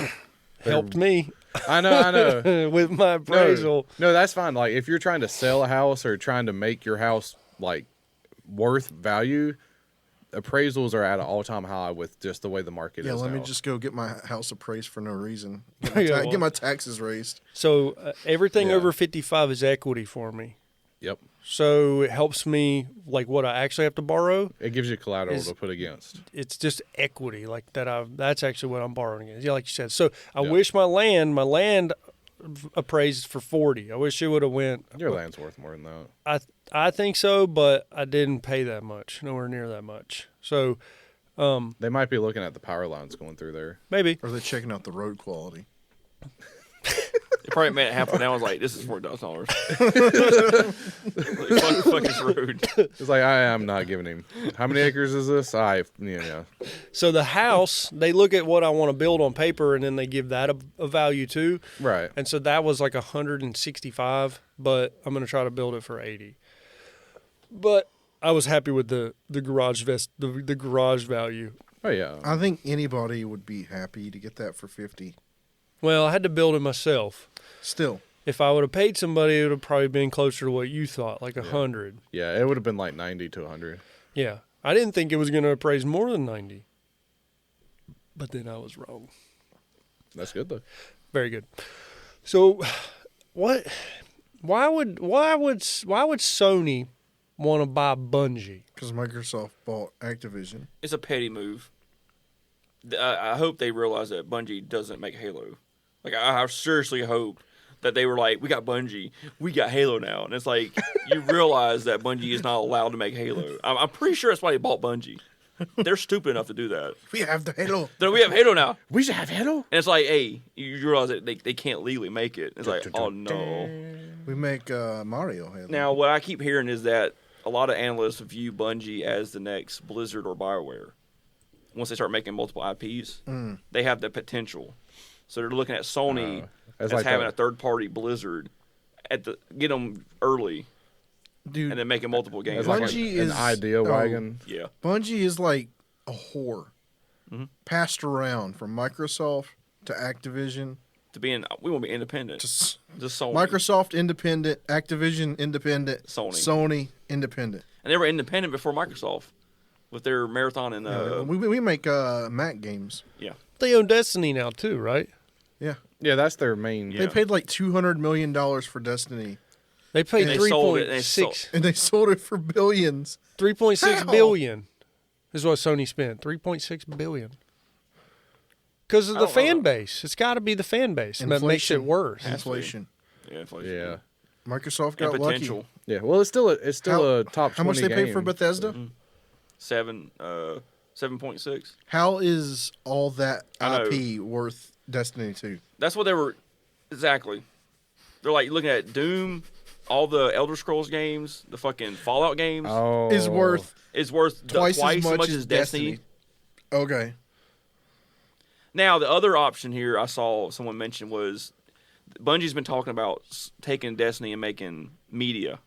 Helped me I know. with my appraisal. No, that's fine. Like if you're trying to sell a house or trying to make your house like worth value, appraisals are at an all-time high with just the way the market Yeah, is let me now. just go get my house appraised for no reason. Yeah, Get my taxes raised. So everything Yeah. over 55 is equity for me. Yep. So it helps me, like what I actually have to borrow. It gives you collateral Is- to put against. It's just equity, like that. That's actually what I'm borrowing against. Yeah, like you said. So I Yeah. wish my land appraised for 40. I wish it would have went. Your land's worth more than that. I think so, but I didn't pay that much, nowhere near that much. So They might be looking at the power lines going through there. maybe. Or they're checking out the road quality. It probably made it happen. I was like, this is $40,000. fuck this road. It's like I am not giving him. How many acres is this? Yeah. So the house, they look at what I want to build on paper, and then they give that a value too. Right. And so that was like 165, but I'm gonna try to build it for 80. But I was happy with the garage the garage value. Oh yeah. I think anybody would be happy to get that for 50. Well, I had to build it myself. Still, If I would have paid somebody, it would have probably been closer to what you thought, like 100. Yeah, it would have been like 90 to 100. Yeah, I didn't think it was gonna appraise more than 90, but then I was wrong. That's good though. Very good. So, what? Why would Sony want to buy Bungie? because Microsoft bought Activision. It's a petty move. I hope they realize that Bungie doesn't make Halo. Like, I seriously hope that they were like, we got Bungie, we got Halo now. And it's like, you realize that Bungie is not allowed to make Halo. I'm pretty sure that's why they bought Bungie. They're stupid enough to do that. We have the Halo. We have Halo now. We should have Halo. And it's like, hey, you realize that they can't legally make it. It's like, oh, no. We make Mario Halo. Now, what I keep hearing is that a lot of analysts view Bungie as the next Blizzard or BioWare. Once they start making multiple IPs, they have the potential. So they're looking at Sony as like having a third-party Blizzard get them early, dude, and then making multiple games. It's like Bungie an is idea wagon. Yeah. Bungie is like a whore, passed around from Microsoft to Activision We want to be independent. to Just Sony. Microsoft independent, Activision independent, Sony independent. And they were independent before Microsoft with their Marathon and We make Mac games. yeah. They own Destiny now too, right? Yeah, Yeah, that's their main. Yeah. they paid like $200 million for Destiny, They paid They sold it, 3.6 and they sold it for billions. 3.6 How? billion is what Sony spent. 3.6 billion. Because of the fan base. It's got to be the fan base that makes it worse. Inflation. Yeah, inflation. Yeah. Microsoft And got potential. lucky. Yeah. Well, it's still a top 20 How much they paid for game. Bethesda? 7.6. How is all that I know. IP worth Destiny 2? That's what they were. Exactly. They're like looking at Doom, all the Elder Scrolls games, the fucking Fallout games. Oh. Is worth It's worth twice as much as Destiny. Okay. Now, the other option here I saw someone mention was Bungie's been talking about taking Destiny and making media.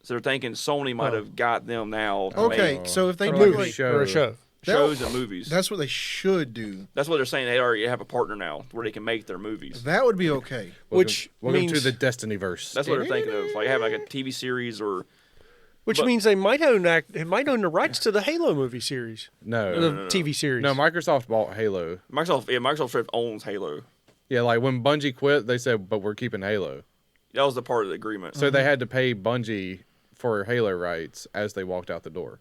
So they're thinking Sony might have got them now to Okay, make so if they Or do like a like, show. Or a show. shows and movies. that's what they should do. That's what they're saying. They already have a partner now where they can make their movies. That would be okay. Which Welcome means, to the Destiny verse. That's what they're thinking of. Like have like a TV series or which but- means they might own the rights to the Halo movie series. No. The TV series. No, Microsoft bought Halo. Microsoft. Yeah, Microsoft straight owns Halo. Yeah, like when Bungie quit, they said, but we're keeping Halo. That was the part of the agreement. So they had to pay Bungie for Halo rights as they walked out the door.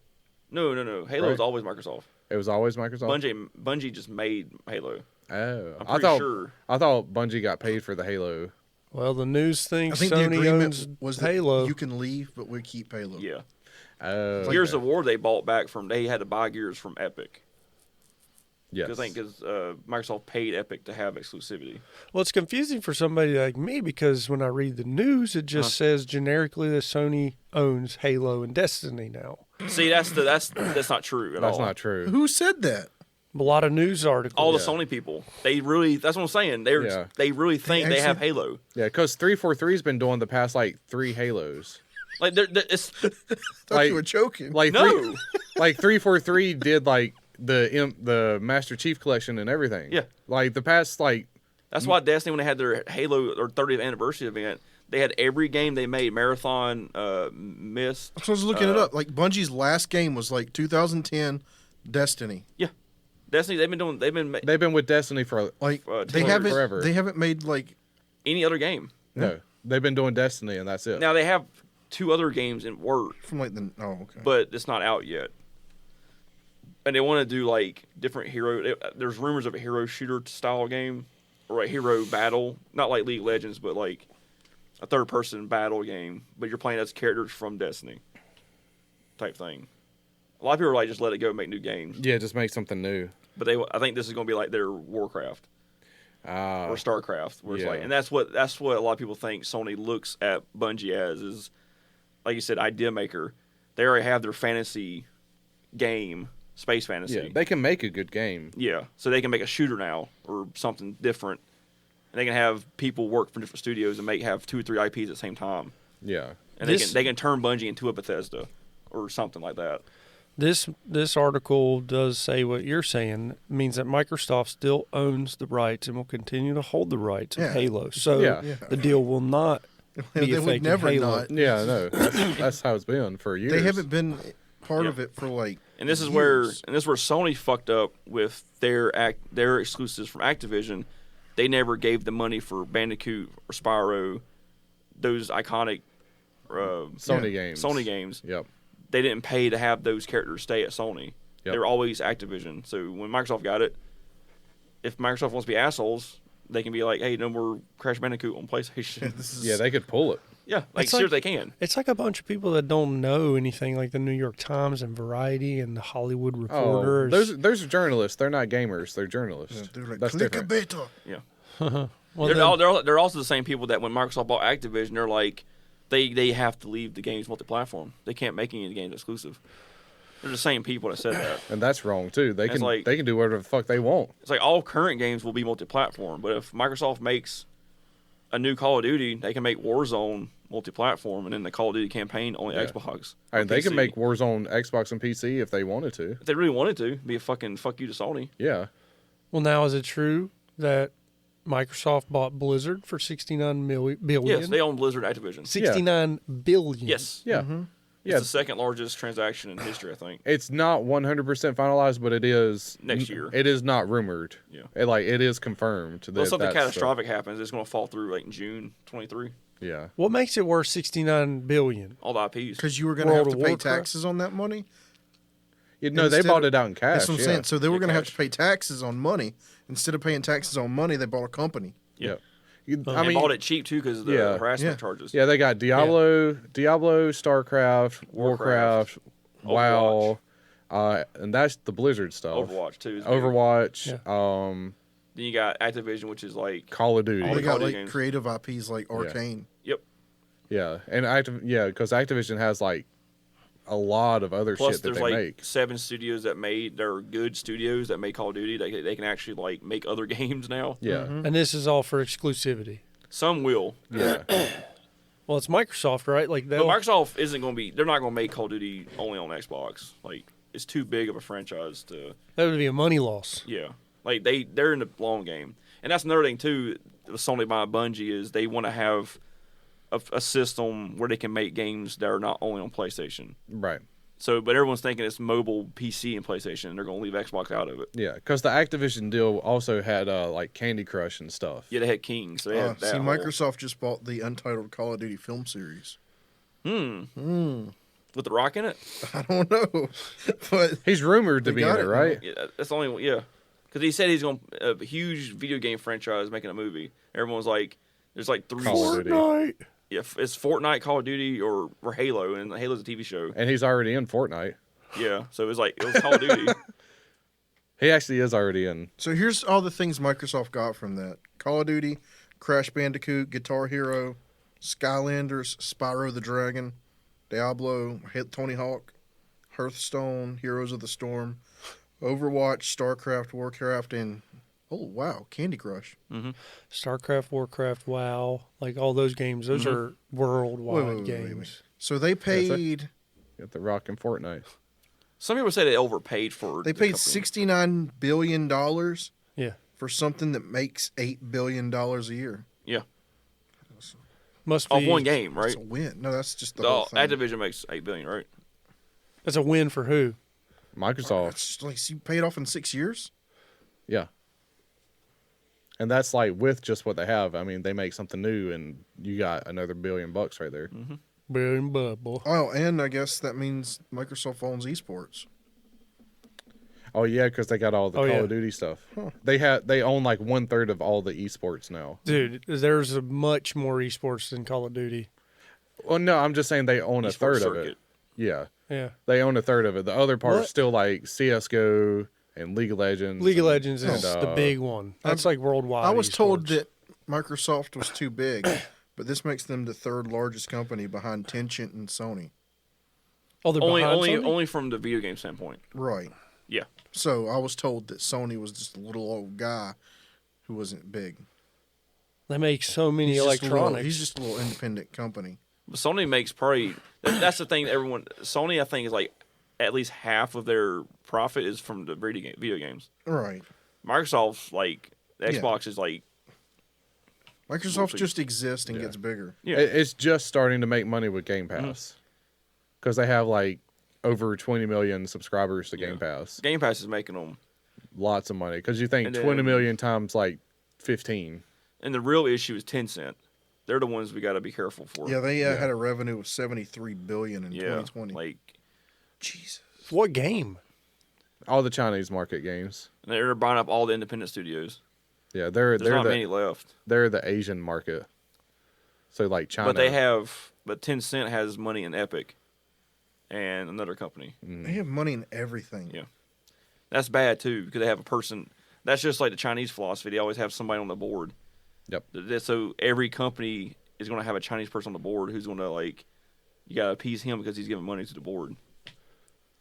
No. Halo Right. was always Microsoft. It was always Microsoft. Bungie just made Halo. Oh, I'm I pretty thought sure. I thought Bungie got paid for the Halo. Well, the news I thinks think the Sony agreement owns was that Halo. you can leave, but we keep Halo. Yeah. Oh, Gears of War they bought back from. They had to buy Gears from Epic. yes. I think because Microsoft paid Epic to have exclusivity. Well, it's confusing for somebody like me because when I read the news, it just says generically that Sony owns Halo and Destiny now. See, that's not true at That's all. not true. Who said that? A lot of news articles. All the Sony people, they really. That's what I'm saying. They really think they have actually- Halo. Yeah, because 343's been doing the past like 3 Halos. Like it's Thought Like- you were joking. Like no. like 343 did like the Master Chief collection and everything. Yeah. Like the past like That's why Destiny, when they had their Halo or 30th anniversary event, they had every game they made. Marathon, Mist. So I was looking it up. Like Bungie's last game was like 2010 Destiny. Yeah, Destiny. They've been with Destiny for Like they 10 haven't forever. they haven't made like any other game. no. They've been doing Destiny and that's it. Now they have 2 other games in work, from like the okay. but it's not out yet. And they want to do like different there's rumors of a hero shooter style game or a hero battle, not like League of Legends, but like a third person battle game. But you're playing as characters from Destiny, type thing. A lot of people are like, just let it go, and make new games. yeah, just make something new. But I think this is going to be like their Warcraft or StarCraft, where it's yeah. like, and that's what a lot of people think Sony looks at Bungie as is, like you said, idea maker. They already have their fantasy game, space fantasy. Yeah, they can make a good game. Yeah, so they can make a shooter now or something different, and they can have people work from different studios and have 2 or 3 IPs at the same time, Yeah. and This- they can turn Bungie into a Bethesda or something like that. This article does say what you're saying. It means that Microsoft still owns the rights and will continue to hold the rights of Yeah. Halo. So Yeah. the deal will not be They would affecting never Halo. not. Yeah, no. That's how it's been for years. They haven't been part of Yeah. it for like And this is years. where Sony fucked up with their exclusives from Activision. They never gave the money for Bandicoot or Spyro, those iconic Sony games. Sony games. Yep. They didn't pay to have those characters stay at Sony. Yep. They were always Activision. So when Microsoft got it, if Microsoft wants to be assholes, they can be like, hey, no more Crash Bandicoot on PlayStation. Yeah, they could pull it. Yeah, like It's seriously, like- they can. It's like a bunch of people that don't know anything, like the New York Times and Variety and the Hollywood Oh, Reporter. those are journalists. They're not gamers. They're journalists. They're like, That's click different. a beta. Yeah. Well, they're, then- they're also the same people that when Microsoft bought Activision, they're like, they have to leave the games multi-platform. They can't make any of the games exclusive. They're the same people that said that. And that's wrong too. They It's can like- they can do whatever the fuck they want. It's like all current games will be multi-platform, but if Microsoft makes a new Call of Duty, they can make Warzone multi-platform, and then the Call of Duty campaign only Yeah. Xbox. or And they can PC. make Warzone Xbox and PC if they wanted to. If they really wanted to, be a fucking fuck you to Sony. Yeah. Well, now is it true that Microsoft bought Blizzard for $69 billion? Yes, they own Blizzard Activision. $69 billion. Yes. Yeah. It's Yeah. the second largest transaction in history, I think. It's not 100% finalized, but it is Next year. It is not rumored. Yeah. It is confirmed. That Well, if something that's the- catastrophic happens, it's going to fall through like in June 23. Yeah. What makes it worth $69 billion? All the IPs. Because you were going to have World to of pay Warcraft. taxes on that money. No, they Instead bought of- it out in cash. That's what I'm yeah. saying. So they were Yeah, going to have cash. to pay taxes on money. Instead of paying taxes on money, they bought a company. Yeah. And bought it cheap too because of the yeah. harassment Yeah. charges. Yeah, they got Diablo, StarCraft, Warcraft, WoW, and that's the Blizzard stuff. Overwatch too. is big. Overwatch, Then you got Activision, which is like Call of Duty. All They the got Call of like Duty games. creative IPs like Arcane. yep. Yeah, and because Activision has like a lot of other Plus, shit that there's they like make. 7 studios that made. They're good studios that make Call of Duty. They can actually like make other games now. Yeah, And this is all for exclusivity. Some will. yeah, Well, it's Microsoft, right? Like But they'll Microsoft isn't going to be. They're not going to make Call of Duty only on Xbox. Like it's too big of a franchise to. that would be a money loss. Yeah, like they're in the long game, and that's another thing too. With Sony buying Bungie is they want to have a system where they can make games that are not only on PlayStation. right. So, but everyone's thinking it's mobile, PC, and PlayStation, and they're going to leave Xbox out of it. Yeah, because the Activision deal also had like Candy Crush and stuff. Yeah, they had King, so they had that. See, whole- Microsoft just bought the untitled Call of Duty film series. with the Rock in it. I don't know, but He's rumored to They be in got it, it, right? Yeah, that's the only one. Yeah, because he said he's going a huge video game franchise making a movie. Everyone's like, there's like 3. Call of Duty. Fortnite. Yeah, it's Fortnite, Call of Duty, or Halo, and Halo's a TV show. And he's already in Fortnite. Yeah, so it was Call of Duty. He actually is already in. so here's all the things Microsoft got from that: Call of Duty, Crash Bandicoot, Guitar Hero, Skylanders, Spyro the Dragon, Diablo, Tony Hawk, Hearthstone, Heroes of the Storm, Overwatch, StarCraft, Warcraft, and oh wow, Candy Crush. StarCraft, Warcraft, WoW, like all those games. Those are worldwide Wait. games. So they paid Got the Rock in Fortnite. Some people say they overpaid for. they the paid company. $69 billion Yeah. for something that makes $8 billion a year. Yeah, Must off be one game, right? It's a win. No, that's just the The whole thing. Activision makes $8 billion, right? That's a win for who? Microsoft. It's just like you paid off in 6 years. Yeah. And that's like with just what they have. I mean, they make something new, and you got another $1 billion right there. Billion bubble. Oh, and I guess that means Microsoft owns esports. Oh yeah, because they got all the Oh, Call yeah. of Duty stuff. They own like 1/3 of all the esports now. Dude, there's a much more esports than Call of Duty. Well, no, I'm just saying they own a Esports third of circuit. it. Yeah, Yeah. they own a third of it. The other part's What? still like CS:GO and League of Legends. League of and- Legends is and, the big one. That's like worldwide. I was told esports. that Microsoft was too big, but this makes them the third largest company behind Tencent and Sony. Oh, they're Only, behind only, Sony? only from the video game standpoint. Right. Yeah, So I was told that Sony was just a little old guy who wasn't big. They make so many He's just a little- electronics. he's just a little independent company. but Sony makes probably. That's the thing. That everyone Sony, I think, is like at least half of their profit is from the video games. Right. Microsoft's like the Yeah. Xbox is like Microsoft see. just exists and Yeah. gets bigger. yeah. It's just starting to make money with Game Pass because they have like over 20 million subscribers to Game Pass. Game Pass is making them. Lots of money because you think And then- 20 million times like 15. And the real issue is Tencent. They're the ones we got to be careful for. Yeah, they had a revenue of $73 billion in yeah. 2020. Like Jesus. What game? All the Chinese market games. And they're buying up all the independent studios. Yeah, There's not many left. They're the Asian market. So like China. But Tencent has money in Epic and another company. They have money in everything. Yeah. That's bad too because they have a person. That's just like the Chinese philosophy. They always have somebody on the board. Yep. So every company is going to have a Chinese person on the board who's going to like, you got to appease him because he's giving money to the board.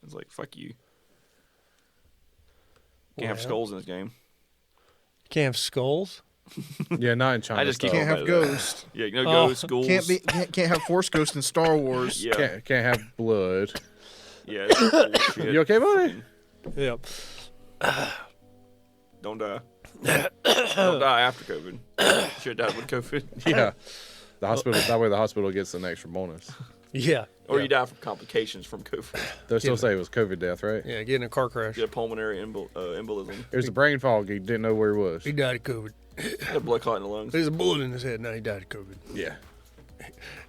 It's like, fuck you. Can't have skulls in this game. Can't have skulls? Yeah, not in China. I just style. Can't have ghosts. Yeah, ghosts, ghouls. Can't have Force Ghost in Star Wars. Yeah. Can't have blood. Yeah. It's bullshit. You okay, buddy? Yep. Don't die. Don't die after COVID. Should have died with COVID. Yeah. The hospital. That way, the hospital gets an extra bonus. Yeah. Or you die from complications from COVID. They'll still say it was COVID death, right? Yeah, get in a car crash. Get a pulmonary embolism. It was a brain fog. He didn't know where he was. He died of COVID. Had blood clot in the lungs. There's a bullet in his head. Now he died of COVID. Yeah.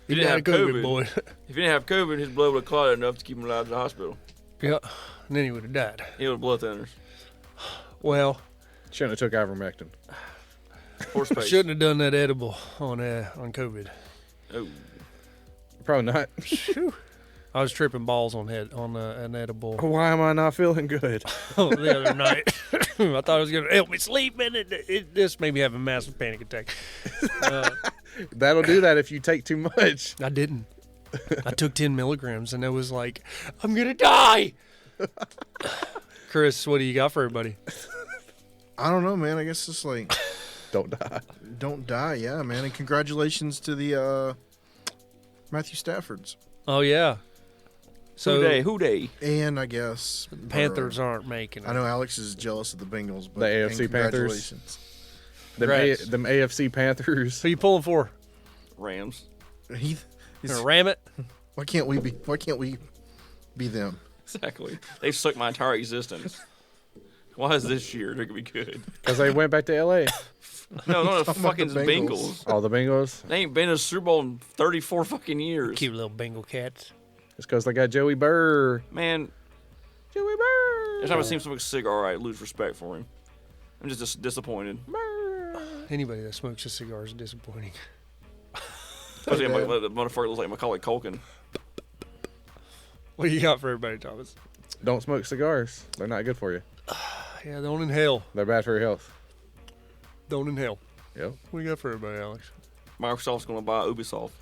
He didn't have died of COVID. boy. If he didn't have COVID, his blood would have clotted enough to keep him alive in the hospital. Yeah. And then he would have died. He would have blood thinners. Well, Shouldn't have took ivermectin. Horse paste. shouldn't have done that edible on COVID. Oh. Probably not. I was tripping balls on an edible Why am I not feeling good? the other night. I thought it was going to help me sleep, and it just made me have a massive panic attack. That'll do that if you take too much. I didn't. I took 10 milligrams, and it was like, I'm going to die. Chris, what do you got for everybody? I don't know, man. I guess it's like Don't die. don't die. Yeah, man. And congratulations to the Matthew Staffords. Oh, yeah. So Who dey? And I guess Panthers aren't making it. I know Alex is jealous of the Bengals, but The AFC and Panthers? congratulations. Them AFC Panthers. Who you pulling for? Rams. He's, Gonna ram it? why can't we be them? Exactly. They've sucked my entire existence. Why is this year they're going to be good? Because they went back to L.A. No, not the Talking about fucking the Bengals. Bengals. Oh, the Bengals? They ain't been to a Super Bowl in 34 fucking years. Cute little Bengal cats. It's because they got Joey Burr. Man, Joey Burr. every time I see him smoke a cigar, I lose respect for him. I'm just disappointed. Anybody that smokes a cigar is disappointing. Especially like, the motherfucker looks like Macaulay Culkin. What do you got for everybody, Thomas? Don't smoke cigars. They're not good for you. Yeah, don't inhale. They're bad for your health. Don't inhale. Yep. What do you got for everybody, Alex? Microsoft's going to buy Ubisoft.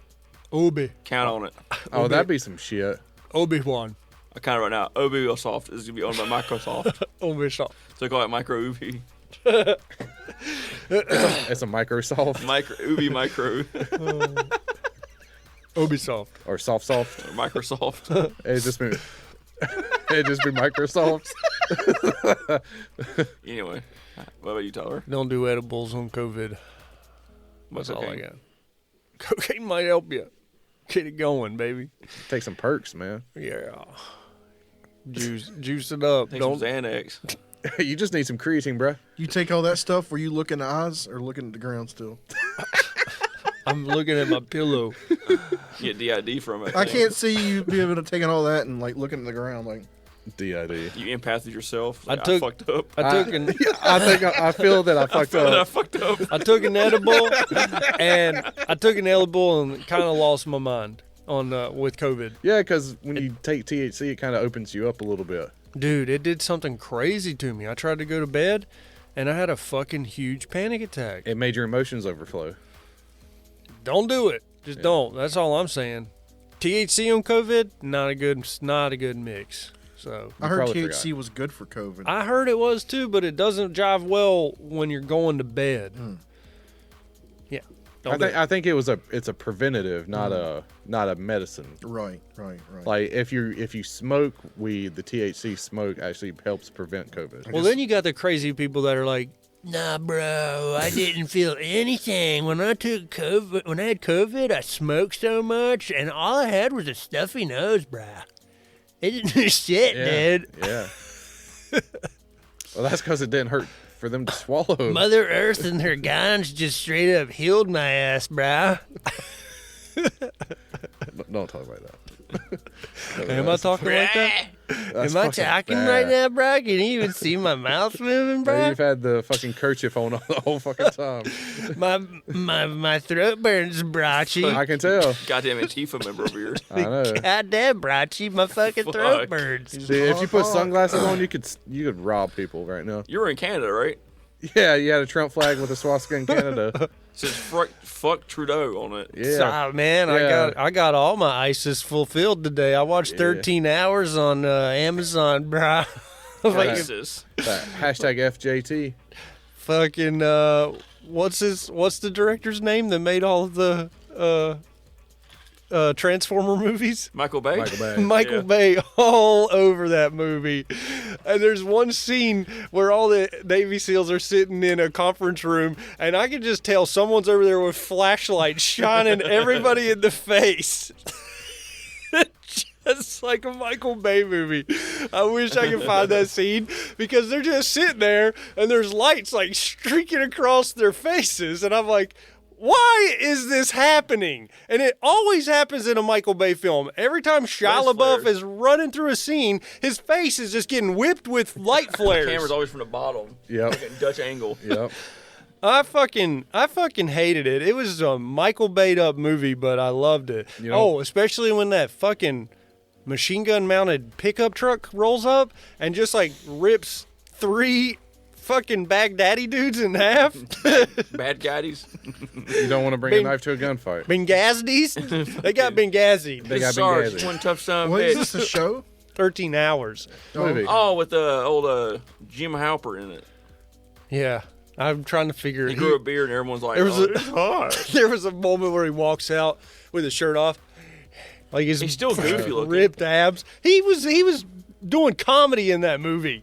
Obi. Count on it. Oh, that'd be some shit. Obi-Wan. I count it right now. Ubisoft is going to be owned by Microsoft. Obi-Soft. So they call it Micro Ubi. It's a Microsoft Ubi Micro. Ubisoft. or soft. Or Microsoft. It'd just be Microsoft. Anyway, what about you, Tyler? Don't do edibles on COVID. What's That's all I okay? got. Cocaine might help you. Get it going, baby. Take some perks, man. Yeah. Juice it up. Take Don't some Xanax. You just need some creatine, bruh. You take all that stuff where you look in the eyes or looking at the ground still? I'm looking at my pillow. Get DID from it. I can't see you be able to take all that and like looking at the ground like DID. You empath with yourself. Like, I I fucked up. I feel that I fucked I up. fucked up. I took an edible and kind of lost my mind on with COVID. Yeah, because when you take THC, it kind of opens you up a little bit. Dude, it did something crazy to me. I tried to go to bed, and I had a fucking huge panic attack. It made your emotions overflow. Don't do it. Just don't. That's all I'm saying. THC on COVID, not a good mix. So I heard probably THC was good for COVID. I heard it was too, but it doesn't jive well when you're going to bed. Yeah. Don't do it. I think it's a preventative, not a medicine. Right. Like if you smoke weed, the THC smoke actually helps prevent COVID. Well, then you got the crazy people that are like, nah, bro, I didn't feel anything. When I had COVID, I smoked so much, and all I had was a stuffy nose, bro. It didn't do shit, dude. Yeah. Well, that's because it didn't hurt for them to swallow. Mother Earth and her guns just straight up healed my ass, bro. Don't talk about that. Am I talking like that? That's Am I fucking talking bad. right now, bro? Can you even see my mouth moving, Bro, bro? you've had the fucking kerchief on the whole fucking time. My throat burns, Brachi. I can tell. Goddamn Antifa member over here. I know. Goddamn, Brachi, my fucking throat Fuck. burns. See, if you put sunglasses on, you could rob people right now. You were in Canada, right? Yeah, you had a Trump flag with a swastika in Canada. It says fuck Trudeau on it. Yeah. Man, Yeah. I got all my ISIS fulfilled today. I watched 13 hours on Amazon, bro. Racist. That hashtag FJT. Fucking what's the director's name that made all of the Transformer movies? Michael Bay. Michael Bay. Michael Yeah. Bay all over that movie. And there's one scene where all the Navy SEALs are sitting in a conference room, and I can just tell someone's over there with flashlights shining everybody in the face. Just like a Michael Bay movie. I wish I could find that scene because they're just sitting there and there's lights like streaking across their faces. And I'm like, why is this happening? And it always happens in a Michael Bay film. Every time Shia Lens LaBeouf flares. is running through a scene, his face is just getting whipped with light The flares. camera's always from the bottom. Yep. Like a Dutch angle. Yep. I fucking hated it. It was a Michael Bay'd up movie, but I loved it. You know- Especially when that fucking machine gun mounted pickup truck rolls up and just like rips 3 fucking Baghdadi dudes in half. Bad gaddies. You don't want to bring Bing- a knife to a gunfight. Benghazi's? They got Benghazi. They got Sarge, Benghazi. one tough son of a What is bitch. this, a show? 13 hours. Movie. Oh, with the old Jim Halper in it. Yeah. I'm trying to figure He it grew a beard and everyone's like, There was oh, a- it's hard. There was a moment where he walks out with his shirt off. Like his He's still goofy looking. ripped abs. He was doing comedy in that movie.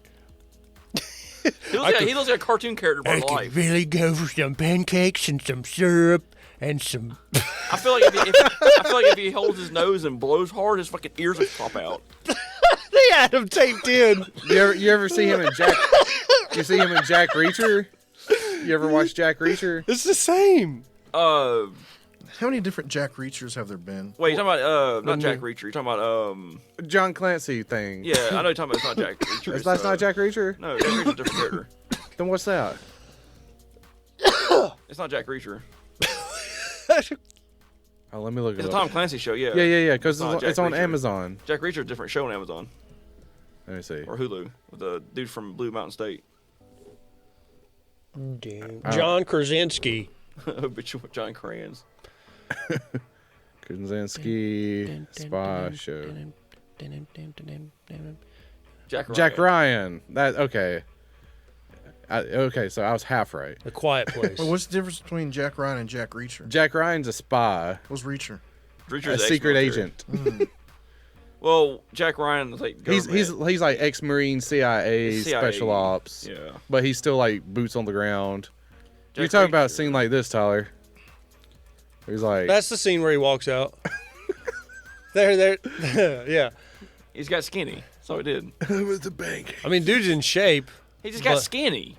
He looks like a cartoon character for life. really go for some pancakes and some syrup and some. I feel like if he holds his nose and blows hard, his fucking ears will pop out. They had him taped in. You ever see him in Jack? You see him in Jack Reacher? You ever watch Jack Reacher? It's the same. How many different Jack Reachers have there been? Wait, you're talking about not Jack Reacher. You're talking about John Clancy thing. yeah, I know you're talking about. It's not Jack Reacher. That's not Jack Reacher? No, Jack Reacher's a different character. Then what's that? It's not Jack Reacher. Oh, let me look It's it a up. Tom Clancy show. Yeah. Yeah, because It's not it's Jack on Reacher. Amazon. Jack Reacher's a different show on Amazon Let me see. or Hulu with the dude from Blue Mountain State. John Krasinski. Bitch with John Crayons. Krasinski spy show. Jack Ryan. Jack Ryan. That okay. Okay, so I was half right. The Quiet Place. Well, what's the difference between Jack Ryan and Jack Reacher? Jack Ryan's a spy, What's Reacher? Reacher's a secret ex-military. agent. Well, Jack Ryan is like He's government. like ex-marine, CIA, CIA. special ops. Yeah. But he's still like boots on the ground. You're Jack talking about a Reacher. scene like this, Tyler. He's like, That's the scene where he walks out. there, yeah. He's got skinny. That's all he did. with the bank. I mean, dude's in shape. He just got But- skinny.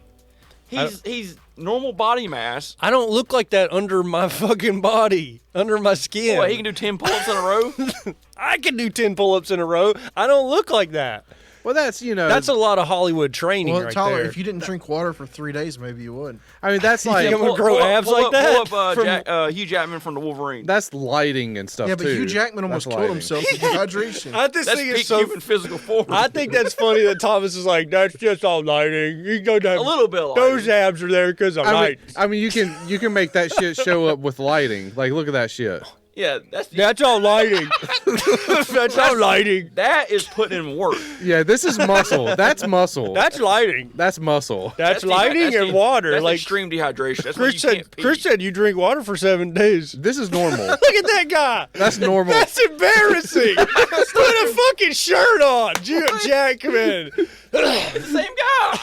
He's normal body mass. I don't look like that under my fucking body, under my skin. What, he can do 10 pull-ups in a row? I can do 10 pull-ups in a row. I don't look like that. Well, that's That's a lot of Hollywood training Well, right Tyler, there. if you didn't drink water for 3 days, maybe you would. I mean, that's like I'm gonna grow abs like that? Pull up From- Hugh Jackman from the Wolverine. that's lighting and stuff Yeah, but too. Hugh Jackman almost That's killed lighting. himself with dehydration. I just That's think peak it's so. human physical form. I think that's funny that Thomas is like, that's just all lighting. You go down. A little bit Those lighting. abs are there because of light. I mean, you can make that shit show up with lighting. Like, look at that shit. Yeah, That's all lighting. That's all lighting. that is putting in work. Yeah, this is muscle. That's muscle. That's lighting. That's muscle. That's lighting and water. That's Like extreme dehydration. That's when Chris you can't said. pee. Chris said you drink water for 7 days. This is normal. Look at that guy. That's normal. That's embarrassing. Put a fucking shirt on, Hugh Jackman. Same guy.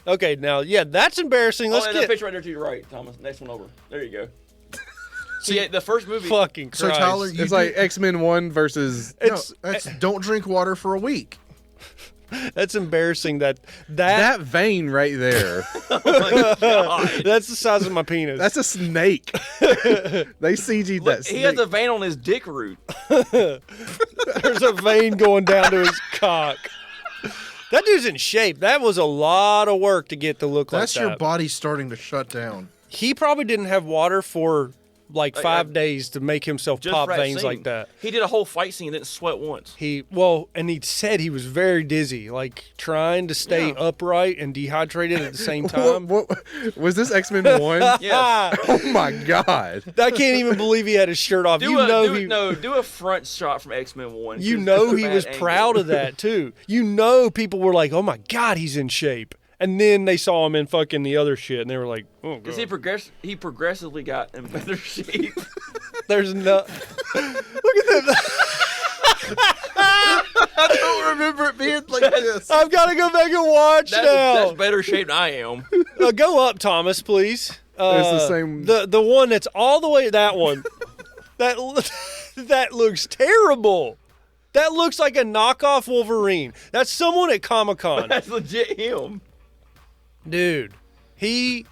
Okay, now, yeah, that's embarrassing. Let's and that get picture right there to your right, Thomas. Next one over. There you go. See, the first movie. fucking Christ. So, Tyler, you It's like X-Men 1 versus. no, that's don't drink water for a week. That's embarrassing. That vein right there. that's the size of my penis. That's a snake. They CG'd that snake. He has a vein on his dick root. There's a vein going down to his cock. That dude's in shape. That was a lot of work to get to look That's like that. your body starting to shut down. He probably didn't have water for like 5 days to make himself Just pop for that veins scene. like that. He did a whole fight scene and didn't sweat once. And he said he was very dizzy, like trying to stay upright and dehydrated at the same time. What was this X-Men 1? Yes. Oh my god. I can't even believe he had his shirt off. Do a front shot from X-Men 1. You 'cause know it's a he bad was angle. proud of that too. You know people were like, "Oh my god, he's in shape." And then they saw him in fucking the other shit and they were like, "Oh god." Because he progressively got in better shape. There's no. Look at that. I don't remember it being like this. I've got to go back and watch now. That's better shape than I am. Go up, Thomas, please. It's the same. The one that's all the way. That one. That looks terrible. That looks like a knockoff Wolverine. That's someone at Comic-Con. That's legit him. Dude, It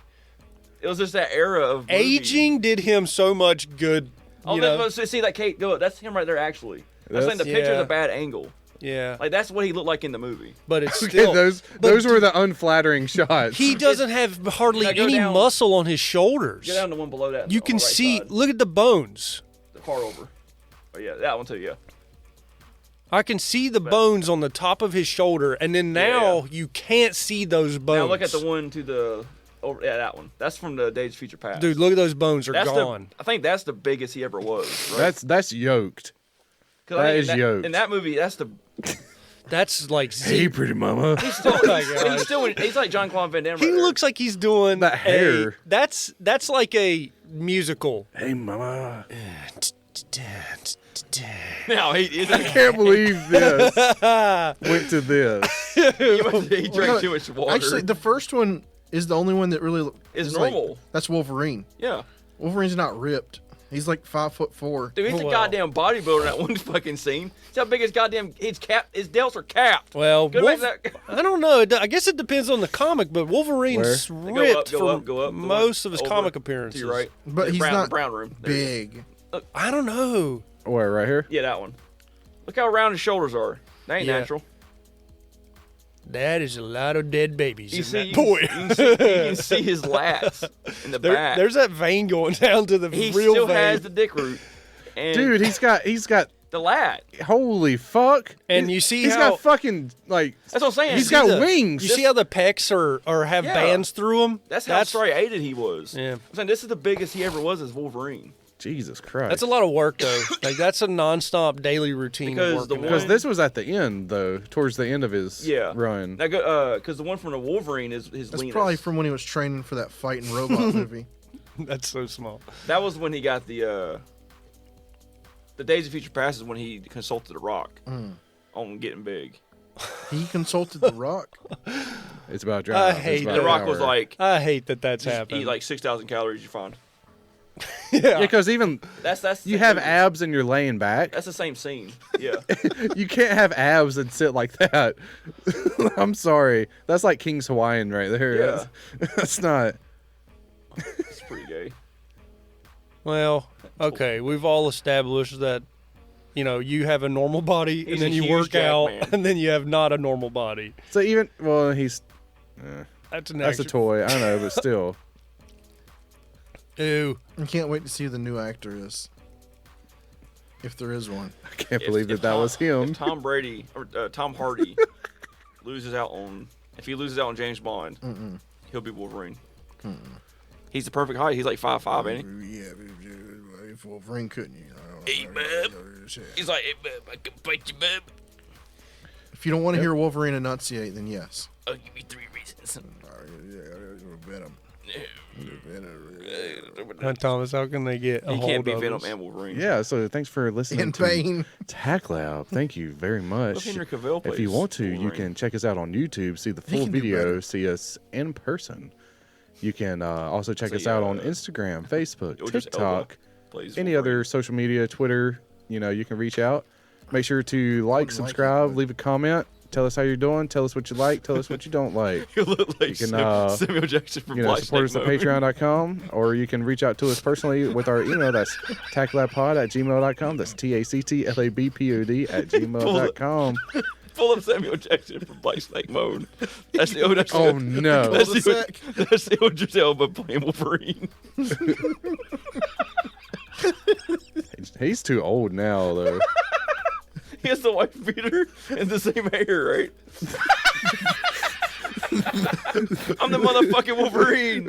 was just that era of movie. aging did him so much good. Oh, see that Kate? Go. That's him right there. Actually, I'm saying the picture's yeah. a bad angle. Yeah, Like that's what he looked like in the movie. but it's Okay, still those were the unflattering shots. He doesn't have hardly Now go any down. muscle on his shoulders. Get down to one below that. You on can the right see. side. Look at the bones. The far over. Oh yeah, that one too. Yeah. I can see the bones on the top of his shoulder, and then now you can't see those bones. Now look at the one to the over. Yeah, that one. That's from the Days of Future Past. Dude, look at those bones are that's gone. I think that's the biggest he ever was. Right? That's yoked. 'Cause I that think is yoked. In that movie, that's the. That's like Hey, pretty mama. He's still. Oh my God. He's like John Claude Van Damme. he right there. looks like he's doing That hair. That's like a musical. Hey, mama. No, he I can't believe this went to this. he drank too much water. Actually, the first one is the only one that really Is like- normal. that's Wolverine. Yeah. Wolverine's not ripped. He's like 5'4". Dude, he's a Well. goddamn bodybuilder in that one fucking scene. See how big his goddamn his delts are capped. Well, Go back to that. I don't know. I guess it depends on the comic, but Wolverine's ripped Go up, for go up. most of his Over comic to appearances. your right. But The he's brown, not brown room. There you big. I don't know. Where, right here? go. Yeah, that one. Look how round his shoulders are. That ain't Yeah. natural. That is a lot of dead babies You in see, that boy. you can see his lats in the back. There's that vein going down to the he real still vein. has the dick root. And Dude, he's got the lat. holy fuck. And you see he's how- got fucking like That's what I'm saying. he's See got the- wings. You see how the pecs are have Yeah. bands through them? That's how striated he was. Yeah. I'm saying this is the biggest he ever was as Wolverine. Jesus Christ. That's a lot of work though. Like that's a nonstop daily routine. Because of the working because out. this was at the end though, towards the end of his Yeah. run. Now, because the one from the Wolverine is his That's leanest. probably from when he was training for that fighting robot movie. That's so small. That was when he got the Days of Future Past is when he consulted The Rock on getting big. He consulted The Rock. It's about drive. I hate it's about The Rock was power. like, I hate that that's just happening. eat like 6,000 calories, you're fine. yeah, because even That's you the have movie. abs and you're laying back. That's the same scene. Yeah. You can't have abs and sit like that. I'm sorry. That's like King's Hawaiian right there. Yeah. That's not. It's pretty gay. Well, okay, we've all established that, you have a normal body He's and then a you Hugh work out Jackman. and then you have not a normal body. So even he's That's an that's a extra. toy. I know, but still. Ew. I can't wait to see who the new actor is. If there is one. I can't believe that was him. If Tom Brady or Tom Hardy if he loses out on James Bond, he'll be Wolverine. He's the perfect height. He's like 5'5", ain't he? Yeah, if Wolverine couldn't, Hey, bub. He's like, hey, bub, I can bite you, bub. If you don't want to hear Wolverine enunciate, then yes. I'll give you 3 reasons. Venom. Thomas, how can they get a He hold can't be of Venom us? and Wolverine. Yeah, so thanks for listening And to Bane. TACT Lab. Thank you very much. Henry Cavill If you plays want to, you Wolverine. can check us out on YouTube, see the He full can do video, better. see us in person. You can also check See, us out on Instagram, Facebook, Idris Elba TikTok, plays any Wolverine. other social media, Twitter. You can reach out. Make sure to like, Wouldn't like it, subscribe, but- leave a comment. Tell us how you're doing. Tell us what you like. Tell us what you don't like. You look like You can, Samuel Jackson from Support us at patreon.com, or you can reach out to us personally with our email. That's tactlabpod@gmail.com. That's TACTLABPOD@gmail.com. Pull up Samuel Jackson from Black Snake Mode. That's the Oh, no. That's the Idris Elba playing Wolverine. He's too old now, though. He has the white beater and the same hair, right? I'm the motherfucking Wolverine.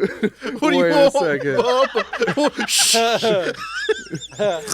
What do you Wait want? a second. Bubba?